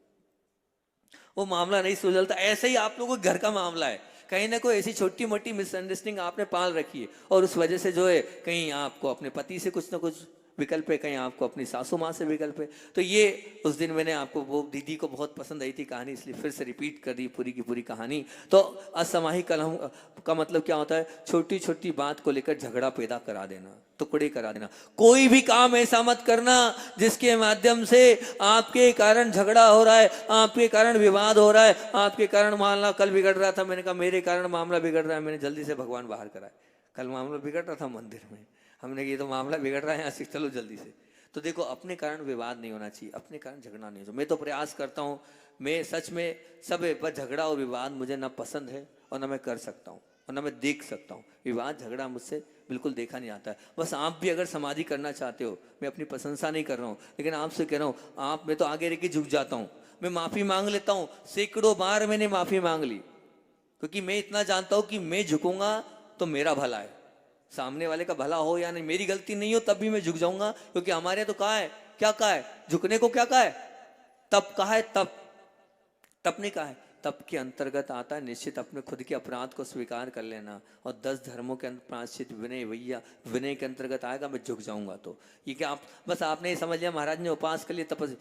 वो मामला नहीं सुलझता, ऐसे ही आप लोगों के घर का मामला है, कहीं ना कोई ऐसी छोटी मोटी मिसअंडरस्टैंडिंग आपने पाल रखी है, और उस वजह से जो है कहीं आपको अपने पति से कुछ ना कुछ विकल्प है, कहीं आपको अपनी सासू माँ से विकल्प है। तो ये उस दिन मैंने आपको, वो दीदी को बहुत पसंद आई थी कहानी, इसलिए फिर से रिपीट कर दी पूरी की पूरी कहानी। तो असामयिक कलह का मतलब क्या होता है? छोटी छोटी बात को लेकर झगड़ा पैदा करा देना, टुकड़े करा देना। कोई भी काम ऐसा मत करना जिसके माध्यम से आपके कारण झगड़ा हो रहा है, आपके कारण विवाद हो रहा है, आपके कारण मामला कल बिगड़ रहा था, मैंने कहा मेरे कारण मामला बिगड़ रहा है, मैंने जल्दी से भगवान बाहर कराए। कल मामला बिगड़ रहा था मंदिर में, हमने ये तो मामला बिगड़ रहा है, यहाँ से चलो जल्दी से। तो देखो, अपने कारण विवाद नहीं होना चाहिए, अपने कारण झगड़ा नहीं हो। मैं तो प्रयास करता हूँ, मैं सच में सब है, पर झगड़ा और विवाद मुझे ना पसंद है और ना मैं कर सकता हूँ और ना मैं देख सकता हूँ। विवाद झगड़ा मुझसे बिल्कुल देखा नहीं आता है। बस आप भी अगर समाधि करना चाहते हो, मैं अपनी प्रशंसा नहीं कर रहा हूँ, लेकिन आपसे कह रहा हूँ, आप, मैं तो आगे रह के झुक जाता हूँ, मैं माफ़ी मांग लेता हूँ। सैकड़ों बार मैंने माफ़ी मांग ली, क्योंकि मैं इतना जानता हूँ कि मैं झुकूंगा तो मेरा भला है, सामने वाले का भला हो या नहीं, मेरी गलती नहीं हो तब भी मैं झुक जाऊंगा। क्योंकि हमारे यहाँ तो कहा है, क्या कहा है? झुकने को क्या कहा है? तप कहा है, तप नहीं कहा है। तप के अंतर्गत आता है निश्चित अपने खुद के अपराध को स्वीकार कर लेना, और 10 धर्मों के प्रायश्चित विनय, भैया विनय के अंतर्गत आएगा, मैं झुक जाऊंगा। तो ये क्या आप, बस आपने ये समझ लिया महाराज ने उपास कर लिया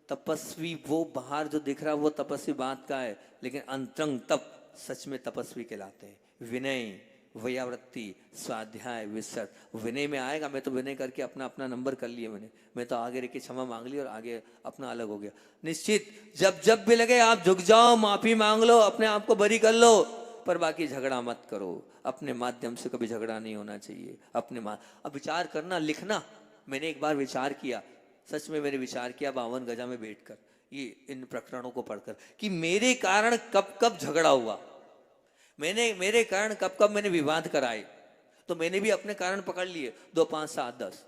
तपस्वी वो बाहर जो दिख रहा है वो तपस्वी बात का है, लेकिन अंतरंग तप सच में तपस्वी कहलाते हैं। विनय, वयावृत्ति, स्वाध्याय, विसर्ग, विनय में आएगा। मैं तो विनय करके अपना अपना नंबर कर लिया मैं तो आगे रह के क्षमा मांग ली और आगे अपना अलग हो गया। निश्चित जब जब भी लगे आप झुक जाओ, माफी मांग लो, अपने आप को बरी कर लो, पर बाकी झगड़ा मत करो। अपने माध्यम से कभी झगड़ा नहीं होना चाहिए। अब विचार करना, लिखना। मैंने एक बार विचार किया, सच में मैंने विचार किया 52 गजा में बैठकर, ये इन प्रकरणों को पढ़कर, कि मेरे कारण कब कब झगड़ा हुआ, मेरे कारण कब कब मैंने विवाद कराए। तो मैंने भी अपने कारण पकड़ लिए 2, 5, 7, 10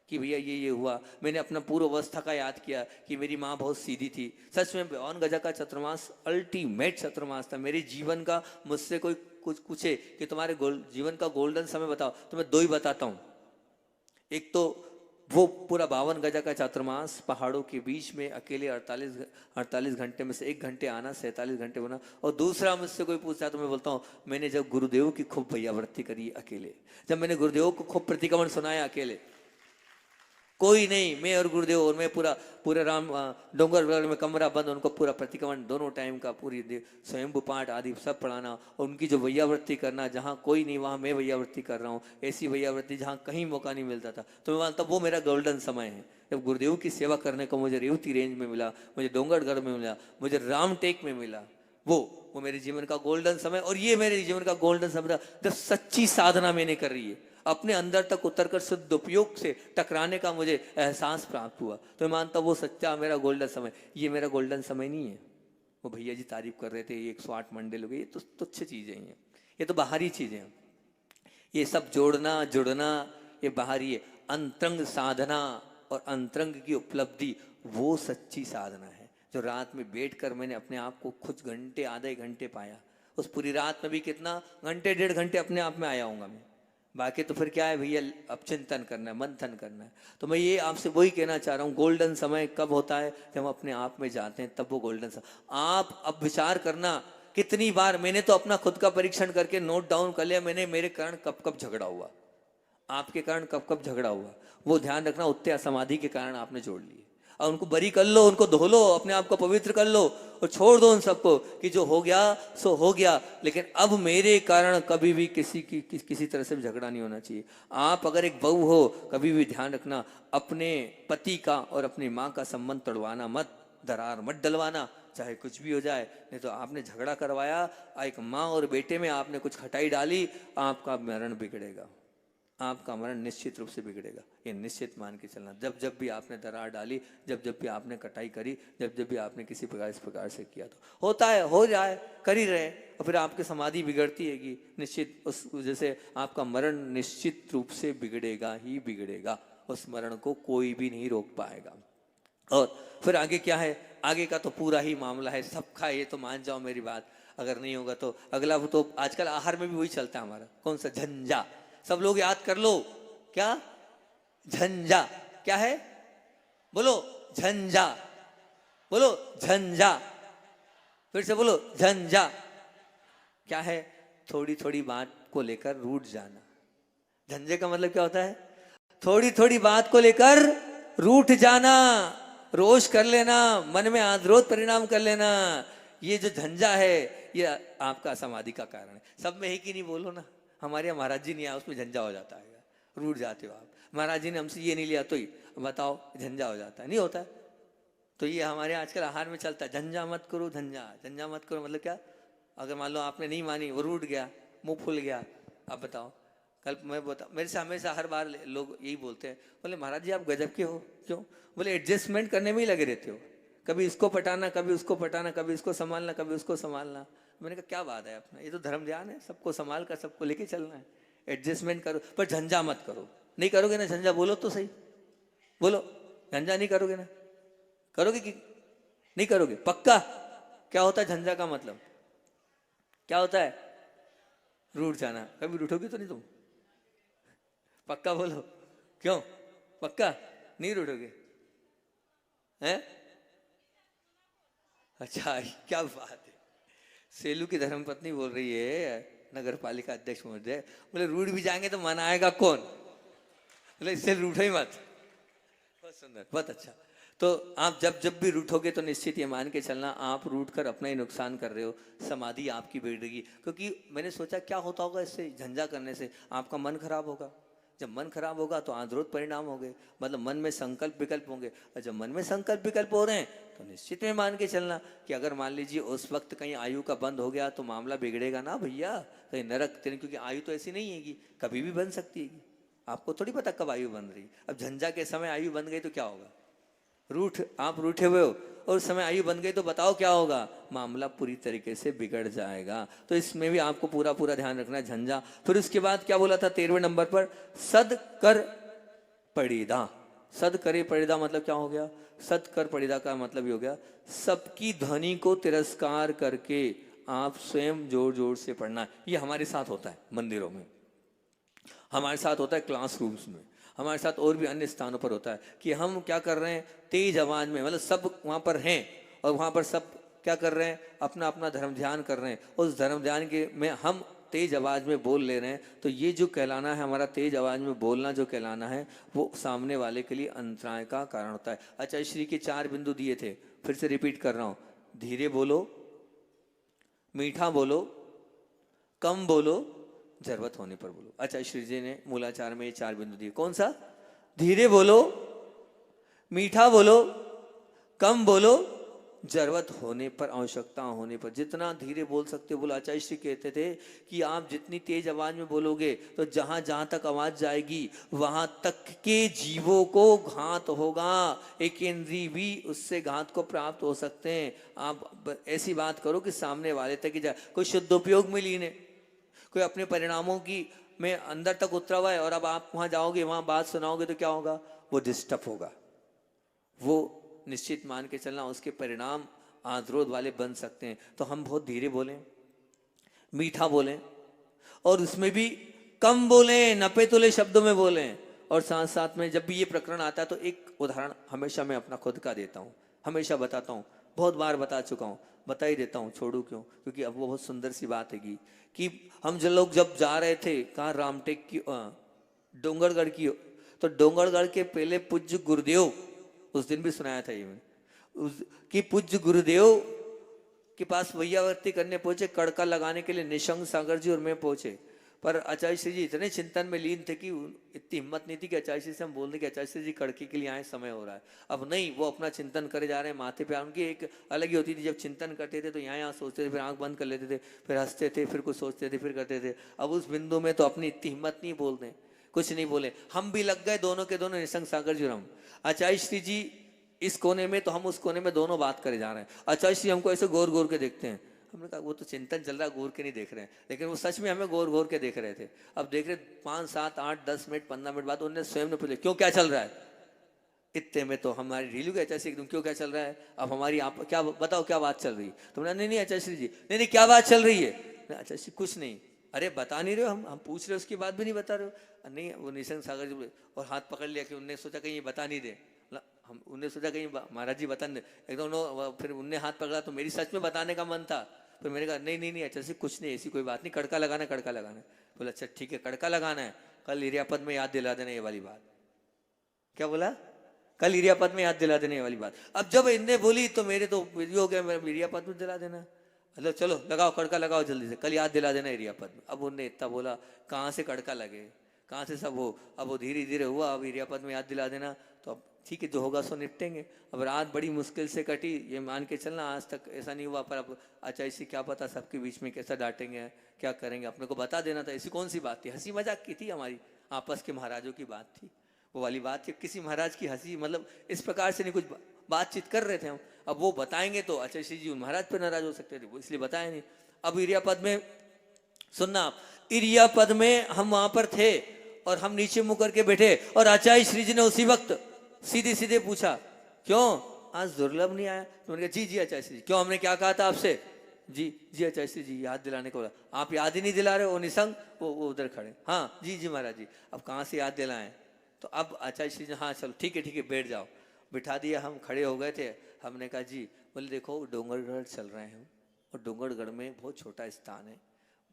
कि भैया ये हुआ। मैंने अपना पूर्व अवस्था का याद किया कि मेरी माँ बहुत सीधी थी। सच में 52 गजा का चतुर्मास अल्टीमेट चतुर्मास था मेरे जीवन का। मुझसे कोई कुछ पूछे कि तुम्हारे जीवन का गोल्डन समय बताओ, तो मैं 2 ही बताता हूँ। एक तो वो पूरा 52 गजा का चातुर्मास पहाड़ों के बीच में अकेले 48 घंटे में से 1 घंटे आना, 47 घंटे होना। और दूसरा, मुझसे कोई पूछता है तो मैं बोलता हूँ, मैंने जब गुरुदेव की खूब भैयावृत्ति करी अकेले, जब मैंने गुरुदेव को खूब प्रतिक्रमण सुनाया अकेले, कोई नहीं, मैं और गुरुदेव, और मैं पूरा राम डोंगर में कमरा बंद, उनको पूरा प्रतिक्रमण दोनों टाइम का, पूरी स्वयंभू पाठ आदि सब पढ़ाना, और उनकी जो वैयावृत्ति करना, जहाँ कोई नहीं वहाँ मैं वैयावृत्ति कर रहा हूँ। ऐसी वैयावृत्ति जहाँ कहीं मौका नहीं मिलता था। तो मैं मानता वो मेरा गोल्डन समय है, जब गुरुदेव की सेवा करने को मुझे रेवती रेंज में मिला, मुझे डोंगरगढ़ में मिला, मुझे रामटेक में मिला। वो मेरे जीवन का गोल्डन समय। और ये मेरे जीवन का गोल्डन समय था जब सच्ची साधना मैंने कर रही है, अपने अंदर तक उतरकर शुद्ध उपयोग से टकराने का मुझे एहसास प्राप्त हुआ। तो मैं मानता वो सच्चा मेरा गोल्डन समय। ये मेरा गोल्डन समय नहीं है। वो भैया जी तारीफ कर रहे थे 108 मंडल हो गए, ये तो तुच्छ चीजें हैं, ये तो बाहरी चीजें हैं। ये सब जोड़ना जुड़ना ये बाहरी है। अंतरंग साधना और अंतरंग की उपलब्धि वो सच्ची साधना है, जो रात में बैठकर मैंने अपने आप को कुछ घंटे, आधे घंटे पाया। उस पूरी रात में भी कितना घंटे, 1.5 घंटे अपने आप में आया हूँगा मैं। बाकी तो फिर क्या है भैया, अब चिंतन करना है, मंथन करना है। तो मैं ये आपसे वही कहना चाह रहा हूँ, गोल्डन समय कब होता है? जब हम अपने आप में जाते हैं, तब वो गोल्डन समय। आप अब विचार करना, कितनी बार मैंने तो अपना खुद का परीक्षण करके नोट डाउन कर लिया, मैंने मेरे कारण कब कब झगड़ा हुआ, आपके कारण कब कब झगड़ा हुआ। वो ध्यान रखना, उत्ते असमाधि के कारण आपने जोड़ लिए। और उनको बरी कर लो, उनको धो लो, अपने आप को पवित्र कर लो और छोड़ दो उन सबको कि जो हो गया सो हो गया, लेकिन अब मेरे कारण कभी भी किसी तरह से भी झगड़ा नहीं होना चाहिए। आप अगर एक बहू हो, कभी भी ध्यान रखना, अपने पति का और अपनी माँ का संबंध तोड़वाना मत, दरार मत डलवाना, चाहे कुछ भी हो जाए। नहीं तो आपने झगड़ा करवाया, एक माँ और बेटे में आपने कुछ खटाई डाली, आपका मरण बिगड़ेगा। आपका मरण निश्चित रूप से बिगड़ेगा। ये निश्चित मान के चलना। जब जब भी आपने दरार डाली, जब जब भी आपने कटाई करी, जब जब भी आपने किसी प्रकार इस प्रकार से किया, तो होता है, हो जाए, कर ही रहे, और फिर आपकी समाधि बिगड़ती हैगी निश्चित। उस जैसे आपका मरण निश्चित रूप से बिगड़ेगा ही बिगड़ेगा, उस मरण को कोई भी नहीं रोक पाएगा। और फिर आगे क्या है, आगे का तो पूरा ही मामला है सबका, ये तो मान जाओ मेरी बात। अगर नहीं होगा तो अगला, वो तो आजकल आहार में भी वही चलता है हमारा, कौन सा, झंझा। सब लोग याद कर लो, क्या झंझा, क्या है, बोलो झंझा, बोलो झंझा, फिर से बोलो झंझा। क्या है, थोड़ी थोड़ी बात को लेकर रूठ जाना। झंझे का मतलब क्या होता है, थोड़ी थोड़ी बात को लेकर रूठ जाना, रोष कर लेना, मन में आक्रोश परिणाम कर लेना। ये जो झंझा है, ये आपका समाधि का कारण है। सब में ही कि नहीं, बोलो ना। हमारे यहाँ महाराज जी नहीं आया, उसमें झंझा हो जाता है, रूठ जाते हो आप। महाराज जी ने हमसे ये नहीं लिया तो ही बताओ झंझा हो जाता है, नहीं होता है। तो ये हमारे आजकल आहार में चलता है, झंझा मत करो, झंझा, झंझा मत करो मतलब क्या, अगर मान लो आपने नहीं मानी, वो रूठ गया, मुंह फूल गया, अब बताओ। कल मैं बता, मेरे से हमेशा हर बार लोग यही बोलते हैं, बोले महाराज जी आप गजब के हो। क्यों? बोले एडजस्टमेंट करने में ही लगे रहते हो, कभी इसको पटाना, कभी उसको पटाना, कभी इसको संभालना, कभी उसको संभालना। मैंने कहा क्या बात है अपना, ये तो धर्म ध्यान है, सबको संभाल कर सबको लेके चलना है। एडजस्टमेंट करो पर झंझा मत करो। नहीं करोगे ना झंझा, बोलो तो सही, बोलो झंझा नहीं करोगे ना, करोगे कि नहीं करोगे, पक्का? क्या होता है झंझा का मतलब, क्या होता है? रूठ जाना। कभी रूठोगे तो नहीं तुम, पक्का बोलो, क्यों पक्का नहीं रूठोगे हैं? अच्छा क्या बात है, सेलू की धर्मपत्नी बोल रही है, नगर पालिका अध्यक्ष महोदय, बोले रूठ भी जाएंगे तो मनाएगा कौन, बोले इससे रूठो ही मत। बहुत सुंदर, बहुत अच्छा। तो आप जब जब भी रूठोगे तो निश्चित ये मान के चलना, आप रूठ कर अपना ही नुकसान कर रहे हो, समाधि आपकी बिगड़ेगी। क्योंकि मैंने सोचा क्या होता होगा इससे, झंझा करने से आपका मन खराब होगा। जब मन खराब होगा तो आंतरिक परिणाम होंगे, मतलब मन में संकल्प विकल्प होंगे, और जब मन में संकल्प विकल्प हो रहे हैं तो निश्चित में मान के चलना कि अगर मान लीजिए उस वक्त कहीं आयु का बंद हो गया तो मामला बिगड़ेगा ना भैया, कहीं नरक, क्योंकि आयु तो ऐसी नहीं हैगी, कभी भी बन सकती है। आपको थोड़ी पता कब आयु बन रही। अब झंझा के समय आयु बन गई तो क्या होगा, रूठ, आप रूठे हुए हो और उस समय आयु बन गई तो बताओ क्या होगा, मामला पूरी तरीके से बिगड़ जाएगा। तो इसमें भी आपको पूरा पूरा ध्यान रखना है, झंझा। फिर उसके बाद क्या बोला था 13वें नंबर पर, सद कर पड़ीदा। सद करे पड़ीदा मतलब क्या हो गया, सद कर पड़ीदा का मतलब ये हो गया, सबकी ध्वनि को तिरस्कार करके आप स्वयं जोर जोर से पढ़ना। ये हमारे साथ होता है मंदिरों में, हमारे साथ होता है क्लासरूम्स में, हमारे साथ और भी अन्य स्थानों पर होता है कि हम क्या कर रहे हैं, तेज आवाज में, मतलब सब वहाँ पर हैं और वहाँ पर सब क्या कर रहे हैं, अपना अपना धर्म ध्यान कर रहे हैं। उस धर्म ध्यान के में हम तेज आवाज में बोल ले रहे हैं, तो ये जो कहलाना है, हमारा तेज आवाज में बोलना जो कहलाना है, वो सामने वाले के लिए अंतराय का कारण होता है। अच्छा, श्री के 4 बिंदु दिए थे, फिर से रिपीट कर रहा हूँ, धीरे बोलो, मीठा बोलो, कम बोलो, जरूरत होने पर बोलो। अच्छा, श्री जी ने मूलाचार में ये 4 बिंदु दिए, कौन सा, धीरे बोलो, मीठा बोलो, कम बोलो, जरूरत होने पर, आवश्यकता होने पर, जितना धीरे बोल सकते हो बोलो। आचार्य श्री कहते थे कि आप जितनी तेज आवाज में बोलोगे तो जहां जहां तक आवाज जाएगी वहां तक के जीवों को घात होगा, एक इंद्रिय भी उससे घात को प्राप्त हो सकते हैं। आप ऐसी बात करो कि सामने वाले तक ही जाए, कोई शुद्ध उपयोग में लीन है, कोई अपने परिणामों की में अंदर तक उतरा हुआ है, और अब आप वहां जाओगे, वहां बात सुनाओगे तो क्या होगा, वो डिस्टर्ब होगा। वो निश्चित मान के चलना उसके परिणाम आद्रोध वाले बन सकते हैं। तो हम बहुत धीरे बोलें, मीठा बोलें, और उसमें भी कम बोलें, नपे तुले शब्दों में बोलें। और साथ साथ में जब भी ये प्रकरण आता है तो एक उदाहरण हमेशा मैं अपना खुद का देता हूँ, हमेशा बताता हूँ, बहुत बार बता चुका हूँ, बता ही देता हूँ, छोड़ू क्यों, क्योंकि अब वो बहुत सुंदर सी बात है कि हम जो लोग जब जा रहे थे कहाँ, रामटेक की, डोंगरगढ़ की, तो डोंगरगढ़ के पहले पूज्य गुरुदेव, उस दिन भी सुनाया था ये मैंने, कि पूज्य गुरुदेव के पास वैयावर्ती करने पहुंचे, कड़का लगाने के लिए निशंक सागर जी और मैं पहुंचे। पर आचार्य श्री जी इतने चिंतन में लीन थे कि इतनी हिम्मत नहीं थी कि आचार्य श्री से हम बोल दें कि आचार्य श्री जी कड़के के लिए आए, समय हो रहा है। अब नहीं, वो अपना चिंतन करे जा रहे हैं, माथे पे उनकी एक अलग ही होती थी, जब चिंतन करते थे तो यहाँ सोचते थे, फिर आंख बंद कर लेते थे, फिर हंसते थे, फिर कुछ सोचते थे, फिर करते थे। अब उस बिंदु में तो अपनी इतनी हिम्मत नहीं बोल दें, कुछ नहीं बोले। हम भी लग गए दोनों के दोनों निसंग सागर जी और हम। आचार्य श्री जी इस कोने में तो हम उस कोने में दोनों बात करे जा रहे हैं। आचार्य श्री हमको ऐसे गौर गौर के देखते हैं। हमने कहा वो तो चिंतन चल रहा है, गौर के नहीं देख रहे हैं, लेकिन वो सच में हमें गौर गौर के देख रहे थे। अब देख रहे 5, 7, 8, 10 मिनट 15 मिनट बाद उन्होंने स्वयं ने पूछा क्यों क्या चल रहा है। इतने में तो हमारी ढीलू गए आचार्य एकदम, क्यों क्या चल रहा है, अब हमारी आप क्या बताओ क्या बात चल रही है। तो मैंने नहीं नहीं आचार्य श्री जी, नहीं नहीं क्या बात चल रही है। आचार्य श्री कुछ नहीं। अरे बता नहीं रहे हो, हम पूछ रहे हो उसकी बात भी नहीं बता रहे हो। नहीं वो निसंग सागर जी बोले और हाथ पकड़ लिया कि उनने सोचा कहीं ये बता नहीं दे। हम उनने सोचा कहीं महाराज जी बता नहीं दे एकदम। फिर उनने हाथ पकड़ा तो मेरी सच में बताने का मन था। फिर मैंने कहा नहीं नहीं नहीं अच्छा से कुछ नहीं, ऐसी कोई बात नहीं, कड़का लगाना कड़का लगाना। बोला अच्छा ठीक है कड़का लगाना है, कल इरियापद में याद दिला देना ये वाली बात। क्या बोला, कल इरियापद में याद दिला देने वाली बात। अब जब इनने बोली तो मेरे तो हो गया, मेरा इरियापद में दिला देना। मतलब चलो लगाओ कड़का लगाओ जल्दी से, कल याद दिला देना इरियापद में। अब उनने इतना बोला कहाँ से कड़का लगे, कहाँ से सब हो। अब वो धीरे धीरे हुआ, अब इरियापद में याद दिला देना। तो अब ठीक है जो होगा सो निपटेंगे। अब रात बड़ी मुश्किल से कटी, ये मान के चलना आज तक ऐसा नहीं हुआ। पर अब आचार्य से क्या पता सबके बीच में कैसा डांटेंगे क्या करेंगे, अपने को बता देना था। ऐसी कौन सी बात थी, हंसी मजाक की थी हमारी आपस के महाराजों की बात थी वो वाली बात। किसी महाराज की हंसी मतलब इस प्रकार से नहीं, कुछ बातचीत कर रहे थे हम। अब वो बताएंगे तो आचार्य श्री जी महाराज पर नाराज हो सकते थे, वो इसलिए बताया नहीं। अब इरियापद में सुनना आप, इरियापद में हम वहां पर थे और हम नीचे मुंह करके बैठे और आचार्य श्री जी ने उसी वक्त सीधे सीधे पूछा क्यों आज दुर्लभ नहीं आया। तो मैंने कहा जी जी आचार्य श्री जी, क्यों हमने क्या कहा था आपसे। जी जी आचार्य श्री जी याद दिलाने को बोला। आप याद ही नहीं दिला रहे हो निसंग, वो उधर खड़े। हाँ जी जी महाराज जी, अब कहाँ से याद दिलाएं। तो अब आचार्य श्री जी हाँ चलो ठीक है बैठ जाओ। बिठा दिया, हम खड़े हो गए थे। हमने कहा जी, बोले देखो डोंगरगढ़ चल रहे हैं और डोंगरगढ़ में बहुत छोटा स्थान है,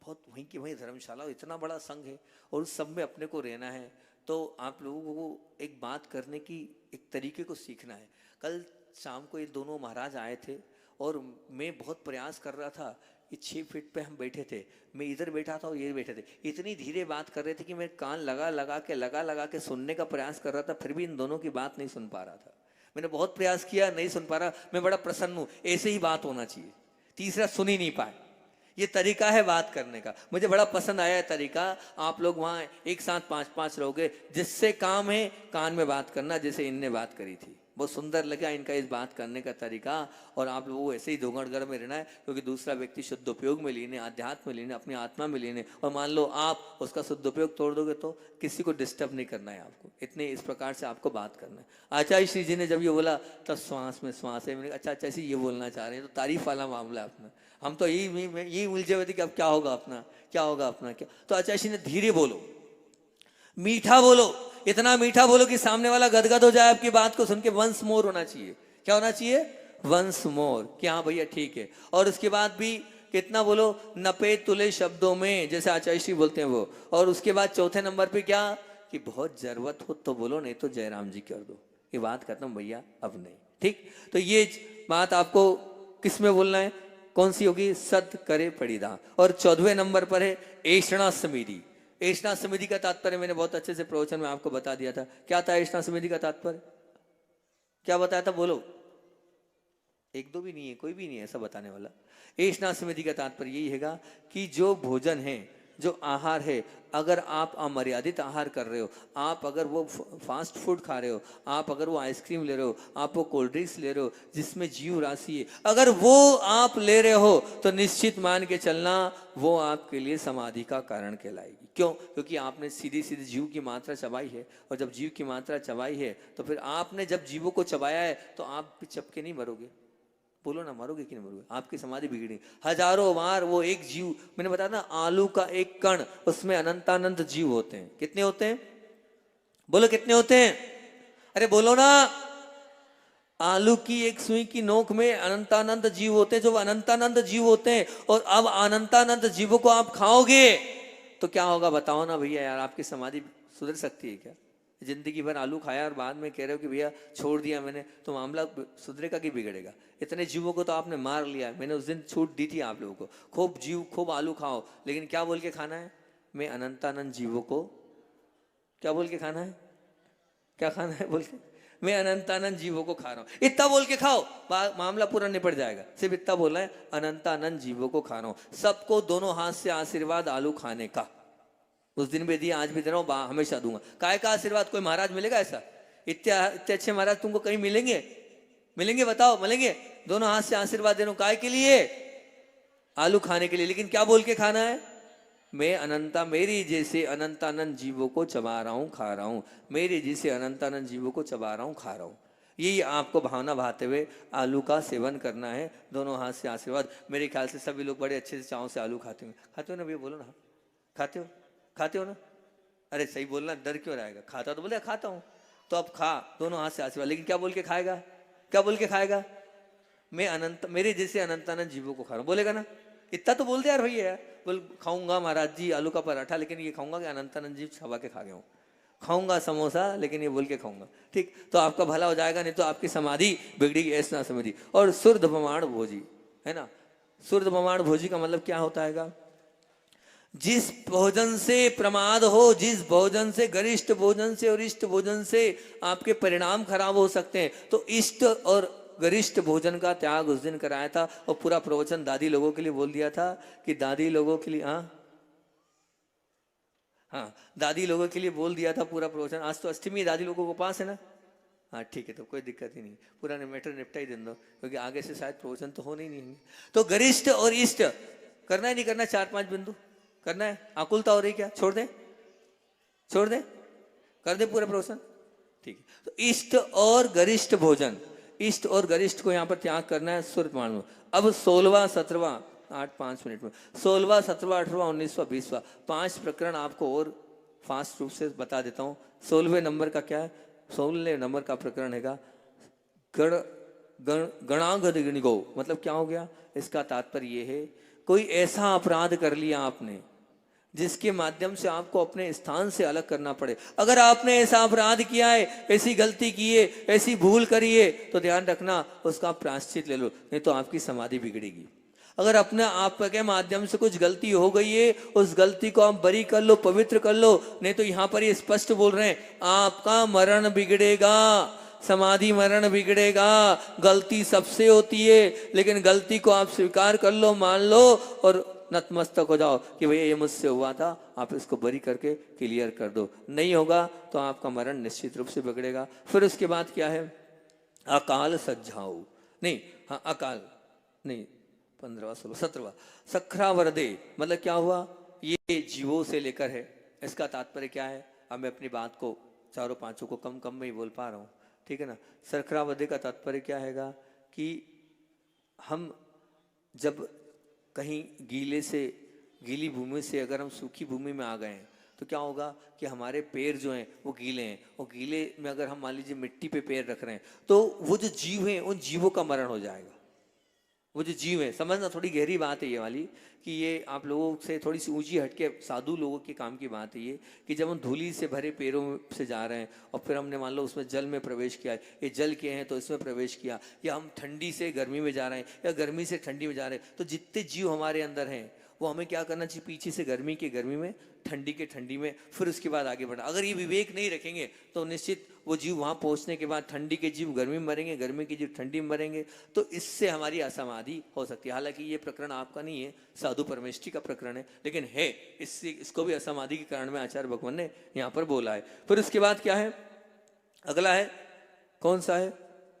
बहुत वहीं की वहीं धर्मशाला, इतना बड़ा संघ है और उस सब में अपने को रहना है। तो आप लोगों को एक बात करने की एक तरीके को सीखना है। कल शाम को ये दोनों महाराज आए थे और मैं बहुत प्रयास कर रहा था। ये 6 फीट पे हम बैठे थे, मैं इधर बैठा था और ये बैठे थे। इतनी धीरे बात कर रहे थे कि मैं कान लगा के सुनने का प्रयास कर रहा था, फिर भी इन दोनों की बात नहीं सुन पा रहा था। मैंने बहुत प्रयास किया, नहीं सुन पा रहा। मैं बड़ा प्रसन्न हूँ, ऐसे ही बात होना चाहिए। तीसरा सुन ही नहीं पाए, ये तरीका है बात करने का। मुझे बड़ा पसंद आया है तरीका। आप लोग वहाँ एक साथ 5-5 रहोगे, जिससे काम है कान में बात करना, जैसे इनने बात करी थी। बहुत सुंदर लगा इनका इस बात करने का तरीका। और आप लोगों को ऐसे ही डोंगरगढ़ में रहना है, क्योंकि दूसरा व्यक्ति शुद्ध उपयोग में लेने, अध्यात्म में लेने, अपनी आत्मा में लेने, और मान लो आप उसका शुद्ध उपयोग तोड़ दोगे तो किसी को डिस्टर्ब नहीं करना है आपको। इतने इस प्रकार से आपको बात करना है। आचार्य श्री जी ने जब ये बोला तब श्वास में श्वास है। मैंने कहा अच्छा ऐसे ये बोलना चाह रहे हैं तो तारीफ वाला मामला है अपना। हम तो यही उलझे हुए थे कि अब क्या होगा अपना, क्या होगा अपना क्या। तो आचार्य श्री ने धीरे बोलो, मीठा बोलो, इतना मीठा बोलो कि सामने वाला गदगद हो जाए आपकी बात को सुन के। वंस मोर होना चाहिए। क्या होना चाहिए, वंस मोर, कि हाँ भैया ठीक है। और उसके बाद भी कितना बोलो, नपे तुले शब्दों में, जैसे आचार्य श्री बोलते हैं वो। और उसके बाद चौथे नंबर पे क्या, कि बहुत जरूरत हो तो बोलो, नहीं तो जयराम जी कर दो। ये बात करता हूँ भैया, अब नहीं। ठीक, तो ये बात आपको किस में बोलना है, कौन सी होगी, सत करे पड़ीदा। और 14वें नंबर पर है ऐषणा समिधि। ऐषणा समिधि का तात्पर्य मैंने बहुत अच्छे से प्रवचन में आपको बता दिया था। क्या था ऐषणा समिधि का तात्पर्य, क्या बताया था, बोलो। एक दो भी नहीं है, कोई भी नहीं है ऐसा बताने वाला। ऐषणा समिधि का तात्पर्य यही हैगा कि जो भोजन है, जो आहार है, अगर आप अमर्यादित आहार कर रहे हो, आप अगर वो फास्ट फूड खा रहे हो, आप अगर वो आइसक्रीम ले रहे हो, आप वो कोल्ड ड्रिंक्स ले रहे हो जिसमें जीव राशि है, अगर वो आप ले रहे हो तो निश्चित मान के चलना वो आपके लिए समाधि का कारण कहलाएगी। क्यों, क्योंकि आपने सीधी सीधी जीव की मात्रा चबाई है। और जब जीव की मात्रा चबाई है तो फिर आपने जब जीवों को चबाया है तो आप भी चबके नहीं मरोगे। बोलो ना, मरोगे कि नहीं मरोगे, आपकी समाधि बिगड़ी। हजारों बार वो एक जीव, मैंने बताया ना आलू का एक कण, उसमें अनंतानंत जीव होते हैं। कितने होते हैं, बोलो कितने होते हैं, अरे बोलो ना। आलू की एक सुई की नोक में अनंतानंत जीव होते हैं, जो अनंतानंत जीव होते हैं। और अब अनंतानंत जीवों को आप खाओगे तो क्या होगा, बताओ ना भैया यार, आपकी समाधि सुधर सकती है क्या। जिंदगी भर आलू खाया और बाद में कह रहे हो कि भैया छोड़ दिया मैंने, तो मामला सुधरेगा कि बिगड़ेगा। इतने जीवों को तो आपने मार लिया। मैंने उस दिन छूट दी थी आप लोगों को, खूब जीव खूब आलू खाओ, लेकिन क्या बोल के खाना है, मैं अनंतानंद जीवों को, क्या बोल के खाना है, क्या खाना है बोल के, मैं अनंतानंद जीवों को खा रहा हूं। इतना बोल के खाओ, मामला पूरा निपट जाएगा। सिर्फ इतना बोलना है, अनंतानंद जीवों को खा रहा हूं। सबको दोनों हाथ से आशीर्वाद आलू खाने का। उस दिन भी दिया, आज भी दे रहा हूँ, हमेशा दूंगा। काय का आशीर्वाद? कोई महाराज मिलेगा ऐसा? इतने इतने अच्छे महाराज तुमको कहीं मिलेंगे? मिलेंगे? बताओ, मिलेंगे? दोनों हाथ से आशीर्वाद दे रहा हूं, काय के लिए? आलू खाने के लिए। लेकिन क्या बोल के खाना है? मैं अनंता, मेरी जैसे अनंतानंद जीवों को चबा रहा हूं, खा रहा हूं। मेरे जैसे अनंतानंद जीवों को चबा रहा हूं, खा रहा हूं। यही आपको भावना भाते हुए आलू का सेवन करना है। दोनों हाथ से आशीर्वाद। मेरे ख्याल से सभी लोग बड़े अच्छे से चाव से आलू खाते होंगे। खाते हो ना भैया? बोलो ना, खाते हो? खाते हो ना? अरे सही बोलना, डर क्यों रहेगा? खाता तो बोले खाता हूं। तो अब खा, दोनों हाथ से आशीर्वाद। लेकिन क्या बोल के खाएगा? क्या बोल के खाएगा? मैं अनंत, मेरे जैसे अनंतानंद जीवों को खा रहा हूं, बोलेगा ना? इतना तो बोल दे यार भैया यार। बोल खाऊंगा महाराज जी आलू का पराठा, लेकिन ये खाऊंगा कि अनंतानंद जी छबा के खा गया हूँ। खाऊंगा समोसा, लेकिन ये बोल के खाऊंगा। ठीक, तो आपका भला हो जाएगा, नहीं तो आपकी समाधि बिगड़ेगी, ऐसा ना समझी। और शुद्ध प्रमाण भोजी है ना। शुद्ध प्रमाण भोजी का मतलब क्या होता है? जिस भोजन से प्रमाद हो, जिस भोजन से, गरिष्ठ भोजन से और इष्ट भोजन से आपके परिणाम खराब हो सकते हैं, तो इष्ट और गरिष्ठ भोजन का त्याग उस दिन कराया था। और पूरा प्रवचन दादी लोगों के लिए बोल दिया था कि दादी लोगों के लिए, हाँ दादी लोगों के लिए बोल दिया था पूरा प्रवचन। आज तो अष्टमी दादी लोगों को पास है ना। हाँ ठीक है, तो कोई दिक्कत ही नहीं, पूरा मैटर निपटा ही दिन दो, क्योंकि आगे से शायद प्रवचन तो होने ही नहीं है। तो गरिष्ठ और इष्ट करना है, नहीं करना? 4-5 बिंदु करना है। आकुलता हो रही क्या? छोड़ दे, छोड़ दे, कर दे पूरा प्रवचन। ठीक है, तो इष्ट और गरिष्ठ भोजन, इष्ट और गरिष्ठ को यहाँ पर त्याग करना है सूर्य प्रमाण। अब 16वां 17वां 8-5 मिनट में 16वां 17वां 18वां 19वां 20वां 5 प्रकरण आपको और फास्ट रूप से बता देता हूँ। 16वें नंबर का क्या है? 16वें नंबर का प्रकरण है गण गणागणिगो। मतलब क्या हो गया? इसका तात्पर्य ये है, कोई ऐसा अपराध कर लिया आपने जिसके माध्यम से आपको अपने स्थान से अलग करना पड़े। अगर आपने ऐसा अपराध किया है, ऐसी गलती की है, ऐसी भूल करी है, तो ध्यान रखना उसका प्रायश्चित ले लो, नहीं तो आपकी समाधि बिगड़ेगी। अगर अपने आप के माध्यम से कुछ गलती हो गई है, उस गलती को आप बरी कर लो, पवित्र कर लो, नहीं तो यहां पर ये स्पष्ट बोल रहे हैं, आपका मरण बिगड़ेगा, समाधि मरण बिगड़ेगा। गलती सबसे होती है, लेकिन गलती को आप स्वीकार कर लो, मान लो और नतमस्तक हो जाओ कि भैया ये मुझसे हुआ था, आप इसको बरी करके क्लियर कर दो। नहीं होगा तो आपका मरण निश्चित रूप से बिगड़ेगा। फिर उसके बाद क्या है? अकाल सज्जाओ, नहीं, हाँ अकाल नहीं, 15वां 16वां 17वां सखरा वरदे। मतलब क्या हुआ? ये जीवों से लेकर है। इसका तात्पर्य क्या है? अब मैं अपनी बात को चारों पांचों को कम कम में ही बोल पा रहा हूँ, ठीक है ना। सखरा वरदे का तात्पर्य क्या हैगा कि हम जब कहीं गीली भूमि से अगर हम सूखी भूमि में आ गए हैं, तो क्या होगा कि हमारे पैर जो हैं वो गीले हैं, और गीले में अगर हम मान लीजिए मिट्टी पे पैर रख रहे हैं, तो वो जो जीव हैं उन जीवों का मरण हो जाएगा। वो जो जीव है, समझना, थोड़ी गहरी बात है ये वाली, कि ये आप लोगों से थोड़ी सी ऊंची हटके साधु लोगों के काम की बात है ये, कि जब हम धूली से भरे पैरों से जा रहे हैं और फिर हमने मान लो उसमें जल में प्रवेश किया, ये जल के हैं तो इसमें प्रवेश किया, या हम ठंडी से गर्मी में जा रहे हैं या गर्मी से ठंडी में जा रहे हैं, तो जितने जीव हमारे अंदर हैं वो हमें क्या करना चाहिए? पीछे से गर्मी के गर्मी में, ठंडी के ठंडी में, फिर उसके बाद आगे बढ़ना। अगर ये विवेक नहीं रखेंगे तो निश्चित वो जीव वहां पहुंचने के बाद ठंडी के जीव गर्मी में मरेंगे, गर्मी के जीव ठंडी में मरेंगे, तो इससे हमारी असमाधि हो सकती है। हालांकि ये प्रकरण आपका नहीं है, साधु परमेष्ठी का प्रकरण है, लेकिन है, इसको भी असमाधि के कारण में आचार्य भगवान ने यहाँ पर बोला है। फिर उसके बाद क्या है? अगला है, कौन सा है?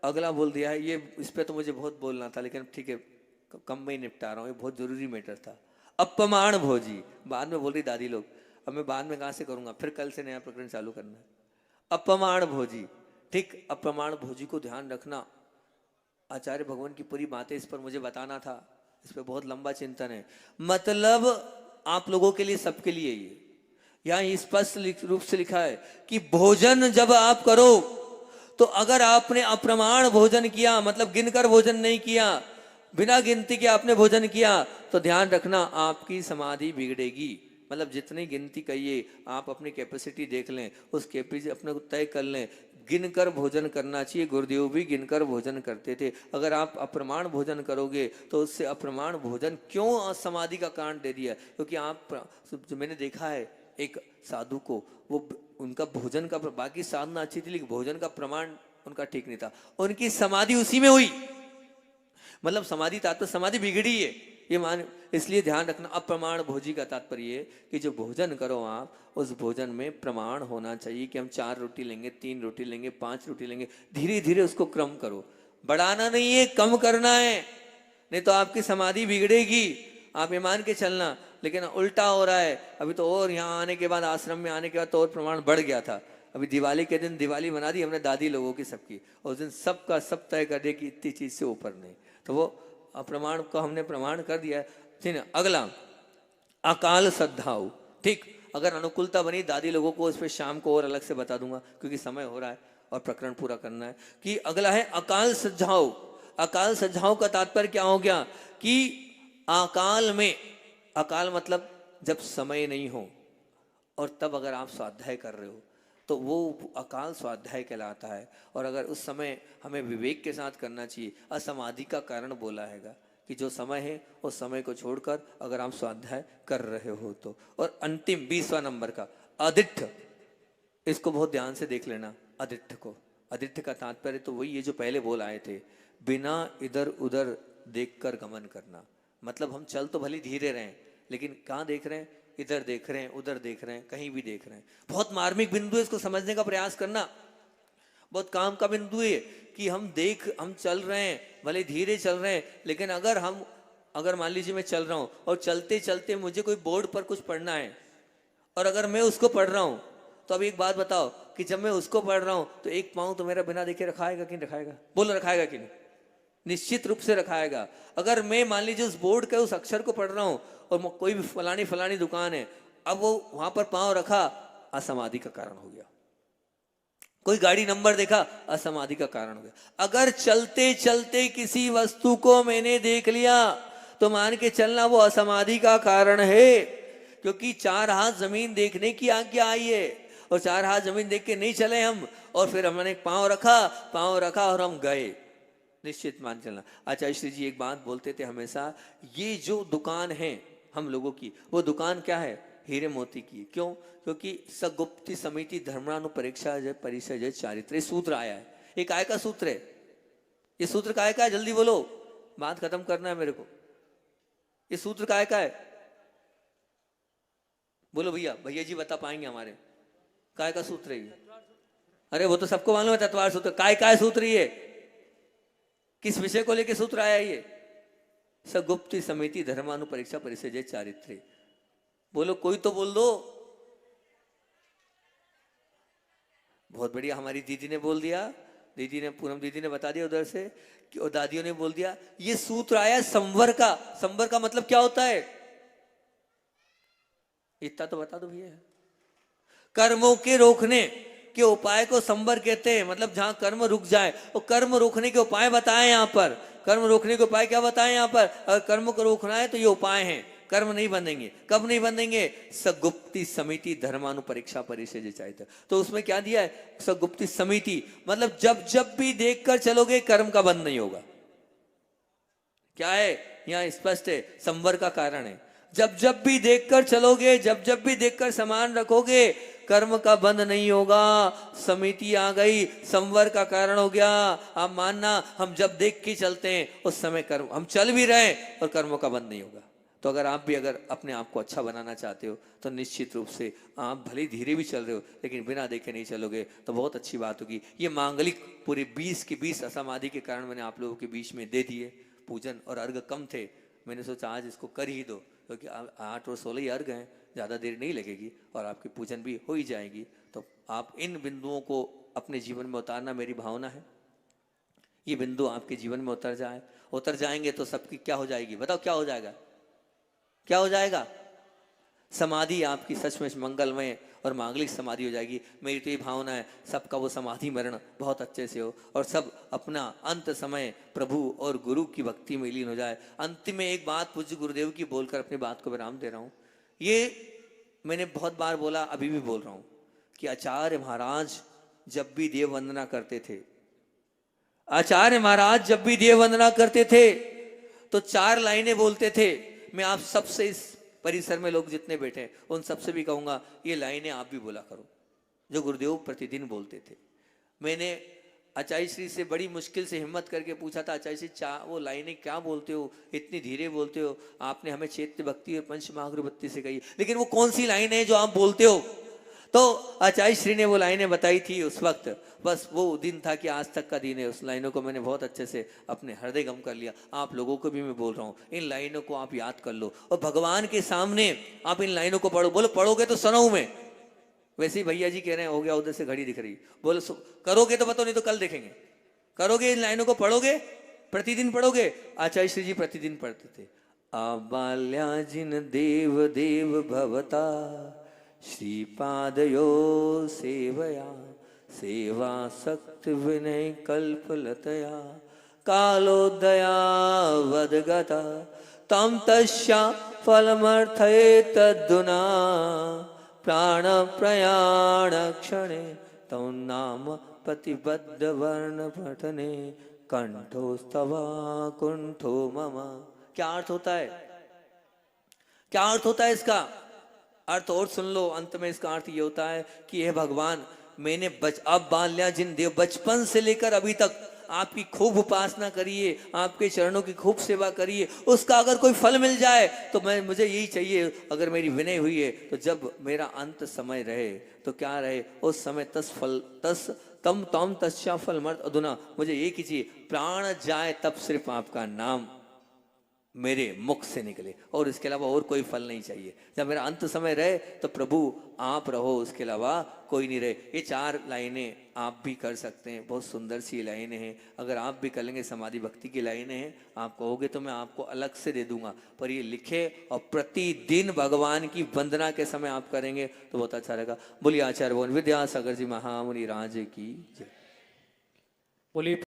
अगला बोल दिया है, ये इस पर तो मुझे बहुत बोलना था, लेकिन ठीक है कम में ही निपटा रहा हूँ, ये बहुत जरूरी मैटर था। अपमान भोजी, बाद में बोल रही दादी लोग, अब मैं बाद में कहाँ से करूंगा, फिर कल से नया प्रकरण चालू करना है। अपमान भोजी, ठीक, अपमान भोजी को ध्यान रखना। आचार्य भगवान की पूरी बातें इस पर मुझे बताना था, इस पर बहुत लंबा चिंतन है। मतलब आप लोगों के लिए, सबके लिए ये यहाँ स्पष्ट रूप से लिखा है कि भोजन जब आप करो, तो अगर आपने अप्रमाण भोजन किया, मतलब गिनकर भोजन नहीं किया, बिना गिनती के आपने भोजन किया, तो ध्यान रखना आपकी समाधि बिगड़ेगी। मतलब जितनी गिनती कहिए, आप अपनी कैपेसिटी देख लें, उस कैपेसिटी अपने को तय कर लें, गिनकर भोजन करना चाहिए। गुरुदेव भी गिनकर भोजन करते थे। अगर आप अप्रमाण भोजन करोगे तो उससे अप्रमाण भोजन क्यों समाधि का कारण दे दिया? क्योंकि आप, मैंने देखा है एक साधु को, वो उनका भोजन का, बाकी साधना अच्छी थी लेकिन भोजन का प्रमाण उनका ठीक नहीं था, उनकी समाधि उसी में हुई। मतलब समाधि था तो समाधि बिगड़ी है, ये मान इसलिए ध्यान रखना, अप्रमाण भोजी का तात्पर्य है कि जो भोजन करो आप, उस भोजन में प्रमाण होना चाहिए कि हम 4 रोटी लेंगे, 3 रोटी लेंगे, 5 रोटी लेंगे। धीरे धीरे उसको क्रम करो, बढ़ाना नहीं है, कम करना है, नहीं तो आपकी समाधि बिगड़ेगी। आप ये मान के चलना, लेकिन उल्टा हो रहा है अभी तो। और यहाँ आने के बाद, आश्रम में आने के बाद तो और प्रमाण बढ़ गया था। अभी दिवाली के दिन दिवाली मना दी हमने दादी लोगों की सबकी, और उस दिन सबका सब तय कर दिया कि इतनी चीज से ऊपर नहीं, तो वो प्रमाण को हमने प्रमाण कर दिया। ठीक है, अगला अकाल श्रद्धाओ। ठीक, अगर अनुकूलता बनी दादी लोगों को, उस पर शाम को और अलग से बता दूंगा क्योंकि समय हो रहा है और प्रकरण पूरा करना है। कि अगला है अकाल श्रद्धाओ। अकाल श्रद्धाओं का तात्पर्य क्या हो गया कि अकाल में, अकाल मतलब जब समय नहीं हो और तब अगर आप स्वाध्याय कर रहे हो तो वो अकाल स्वाध्याय कहलाता है। और अगर उस समय हमें विवेक के साथ करना चाहिए, असमाधि का कारण बोला हैगा कि जो समय है उस समय को छोड़कर अगर आप स्वाध्याय कर रहे हो तो। और अंतिम 20वां नंबर का अदिठ्ठ, इसको बहुत ध्यान से देख लेना। अदिठ्ठ को, अदिठ्ठ का तात्पर्य तो वही है जो पहले बोल आए थे, बिना इधर उधर देखकर गमन करना। मतलब हम चल तो भले धीरे रहें, लेकिन कहाँ देख रहे हैं, इधर देख रहे हैं, उधर देख रहे हैं, कहीं भी देख रहे हैं। बहुत मार्मिक बिंदु है, इसको समझने का प्रयास करना। बहुत काम का बिंदु है कि हम चल रहे हैं, भले धीरे चल रहे हैं, लेकिन अगर मान लीजिए मैं चल रहा हूं और चलते चलते मुझे कोई बोर्ड पर कुछ पढ़ना है और अगर मैं उसको पढ़ रहा हूं, तो अब एक बात बताओ कि जब मैं उसको पढ़ रहा हूं तो एक पाँव तो मेरा बिना देखे रखाएगा कि नहीं रखाएगा? बोलो, रखाएगा कि नहीं? निश्चित रूप से रखाएगा। अगर मैं मान लीजिए उस बोर्ड के उस अक्षर को पढ़ रहा हूं और कोई भी फलानी दुकान है, अब वो वहां पर पांव रखा, असमाधि का कारण हो गया। कोई गाड़ी नंबर देखा, असमाधि का कारण हो गया। अगर चलते चलते किसी वस्तु को मैंने देख लिया तो मान के चलना वो असमाधि का कारण है, क्योंकि 4 हाथ जमीन देखने की आज्ञा आई है और 4 हाथ जमीन देख के नहीं चले हम, और फिर हमने पांव रखा और हम गए। निश्चित मान चलना। आचार्य श्री जी एक बात बोलते थे हमेशा, ये जो दुकान है हम लोगों की, वो दुकान क्या है? हीरे मोती की। क्यों? क्योंकि सगुप्ति समिति धर्मानुपरीक्षा जय परिचय जय चारित्र सूत्र आया है। ये काय का सूत्र है? ये सूत्र काय का है? जल्दी बोलो, बात खत्म करना है मेरे को। ये सूत्र काय का है? बोलो भैया, भैया जी बता पाएंगे हमारे, काय का सूत्र है ये? अरे वो तो सबको मालूम है, तत्वार सूत्र। काय का सूत्र ये? किस विषय को लेकर सूत्र आया ये? सगुप्ति समिति धर्मानुपरीक्षा परिचय जय चारित्र। बोलो, कोई तो बोल दो। बहुत बढ़िया, हमारी दीदी ने बोल दिया, दीदी ने, पूनम दीदी ने बता दिया उधर से कि, और दादियों ने बोल दिया। ये सूत्र आया संवर का। संवर का मतलब क्या होता है? इतना तो बता दो भैया। कर्मों के रोकने के उपाय को संवर कहते हैं। मतलब जहां कर्म रुक जाए, और कर्म रोकने के उपाय बताए यहाँ पर। कर्म रोकने के उपाय क्या बताए यहाँ पर? अगर कर्म को रोकना है तो ये उपाय हैं। कर्म नहीं बंधेंगे। कब नहीं बंधेंगे? सगुप्ति समिति धर्मानुपरीक्षा परिचय चाहिए। तो उसमें क्या दिया है? सगुप्ति समिति, मतलब जब भी देखकर चलोगे कर्म का बंध नहीं होगा। क्या है यहाँ? स्पष्ट है, संवर का कारण है। जब भी देखकर चलोगे, जब भी देखकर समान रखोगे, कर्म का बंध नहीं होगा। समिति आ गई, संवर का कारण हो गया। आप मानना, हम जब देख के चलते हैं उस समय कर्म, हम चल भी रहे हैं और कर्मों का बंध नहीं होगा। तो अगर आप भी अगर अपने आप को अच्छा बनाना चाहते हो तो निश्चित रूप से आप भले धीरे भी चल रहे हो, लेकिन बिना देखे नहीं चलोगे तो बहुत अच्छी बात होगी। ये मांगलिक पूरे 20 के 20 असमाधि के कारण मैंने आप लोगों के बीच में दे दिए। पूजन और अर्घ कम थे, मैंने सोचा आज इसको कर ही दो, क्योंकि 8 और 16 ही अर्घ हैं, ज़्यादा देर नहीं लगेगी और आपकी पूजन भी हो ही जाएगी। तो आप इन बिंदुओं को अपने जीवन में उतारना मेरी भावना है। ये बिंदु आपके जीवन में उतर जाएंगे तो सबकी क्या हो जाएगी? बताओ क्या हो जाएगा? क्या हो जाएगा? समाधि आपकी सचमुच मंगलमय और मांगलिक समाधि हो जाएगी। मेरी तो ये भावना है सबका वो समाधि मरण बहुत अच्छे से हो और सब अपना अंत समय प्रभु और गुरु की भक्ति में लीन हो जाए। अंतिम में एक बात पूज्य गुरुदेव की बोलकर अपनी बात को विराम दे रहा हूँ। ये मैंने बहुत बार बोला, अभी भी बोल रहा हूँ कि आचार्य महाराज जब भी देव वंदना करते थे, आचार्य महाराज जब भी देव वंदना करते थे तो 4 लाइनें बोलते थे। मैं आप सबसे, इस परिसर में लोग जितने बैठे हैं उन सबसे भी कहूंगा, ये लाइनें आप भी बोला करो जो गुरुदेव प्रतिदिन बोलते थे। मैंने आचार्य श्री से बड़ी मुश्किल से हिम्मत करके पूछा था, आचार्य श्री वो लाइनें क्या बोलते हो, इतनी धीरे बोलते हो, आपने हमें चैत्य भक्ति और पंच महागुरुभक्ति से कही, लेकिन वो कौन सी लाइन है जो आप बोलते हो? तो आचार्य श्री ने वो लाइनें बताई थी उस वक्त। बस वो दिन था कि आज तक का दिन है। उस लाइनों को मैंने बहुत अच्छे से अपने हृदय गम कर लिया। आप लोगों को भी मैं बोल रहा हूँ, इन लाइनों को आप याद कर लो और भगवान के सामने आप इन लाइनों को पढ़ो। बोलो पढ़ोगे तो सुनाऊं मैं? वैसे ही भैया जी कह रहे हैं, हो गया, उधर से घड़ी दिख रही। बोलो करोगे तो बताओ, नहीं तो कल देखेंगे। करोगे, इन लाइनों को पढ़ोगे, प्रतिदिन पढ़ोगे? आचार्य श्री जी प्रतिदिन पढ़ते थे। आबाल्या जिन देव देव भवता श्रीपादयो सेवया सेवा सक्त विनय कल्पलतया कालोदया वदगता तम तस्या फलमर्थये तद्दुना प्राण प्रयाण क्षणे तौ नाम प्रतिबद्ध वर्ण पठने कंठोस्तवा कुंठो मम। क्या अर्थ होता है? क्या अर्थ होता है इसका? अर्थ और सुन लो। अंत में इसका अर्थ ये होता है कि हे भगवान, मैंने अब बाल्या जिन देव, बचपन से लेकर अभी तक आपकी खूब उपासना करिए, आपके चरणों की खूब सेवा करिए, उसका अगर कोई फल मिल जाए तो मुझे यही चाहिए। अगर मेरी विनय हुई है तो जब मेरा अंत समय रहे तो क्या रहे, उस समय तम तम तस्या फल मर्त अधुना, मुझे एक ही चाहिए, प्राण जाए तब सिर्फ आपका नाम मेरे मुख से निकले, और इसके अलावा और कोई फल नहीं चाहिए। जब मेरा अंत समय रहे तो प्रभु आप रहो, उसके अलावा कोई नहीं रहे। ये 4 लाइनें आप भी कर सकते हैं, बहुत सुंदर सी लाइनें हैं। अगर आप भी कर लेंगे, समाधि भक्ति की लाइनें हैं, आप कहोगे तो मैं आपको अलग से दे दूंगा, पर ये लिखे और प्रतिदिन भगवान की वंदना के समय आप करेंगे तो बहुत अच्छा रहेगा। बोलिए आचार्य भगवान विद्यासागर जी महामुनि राज की जय।
बोलिए।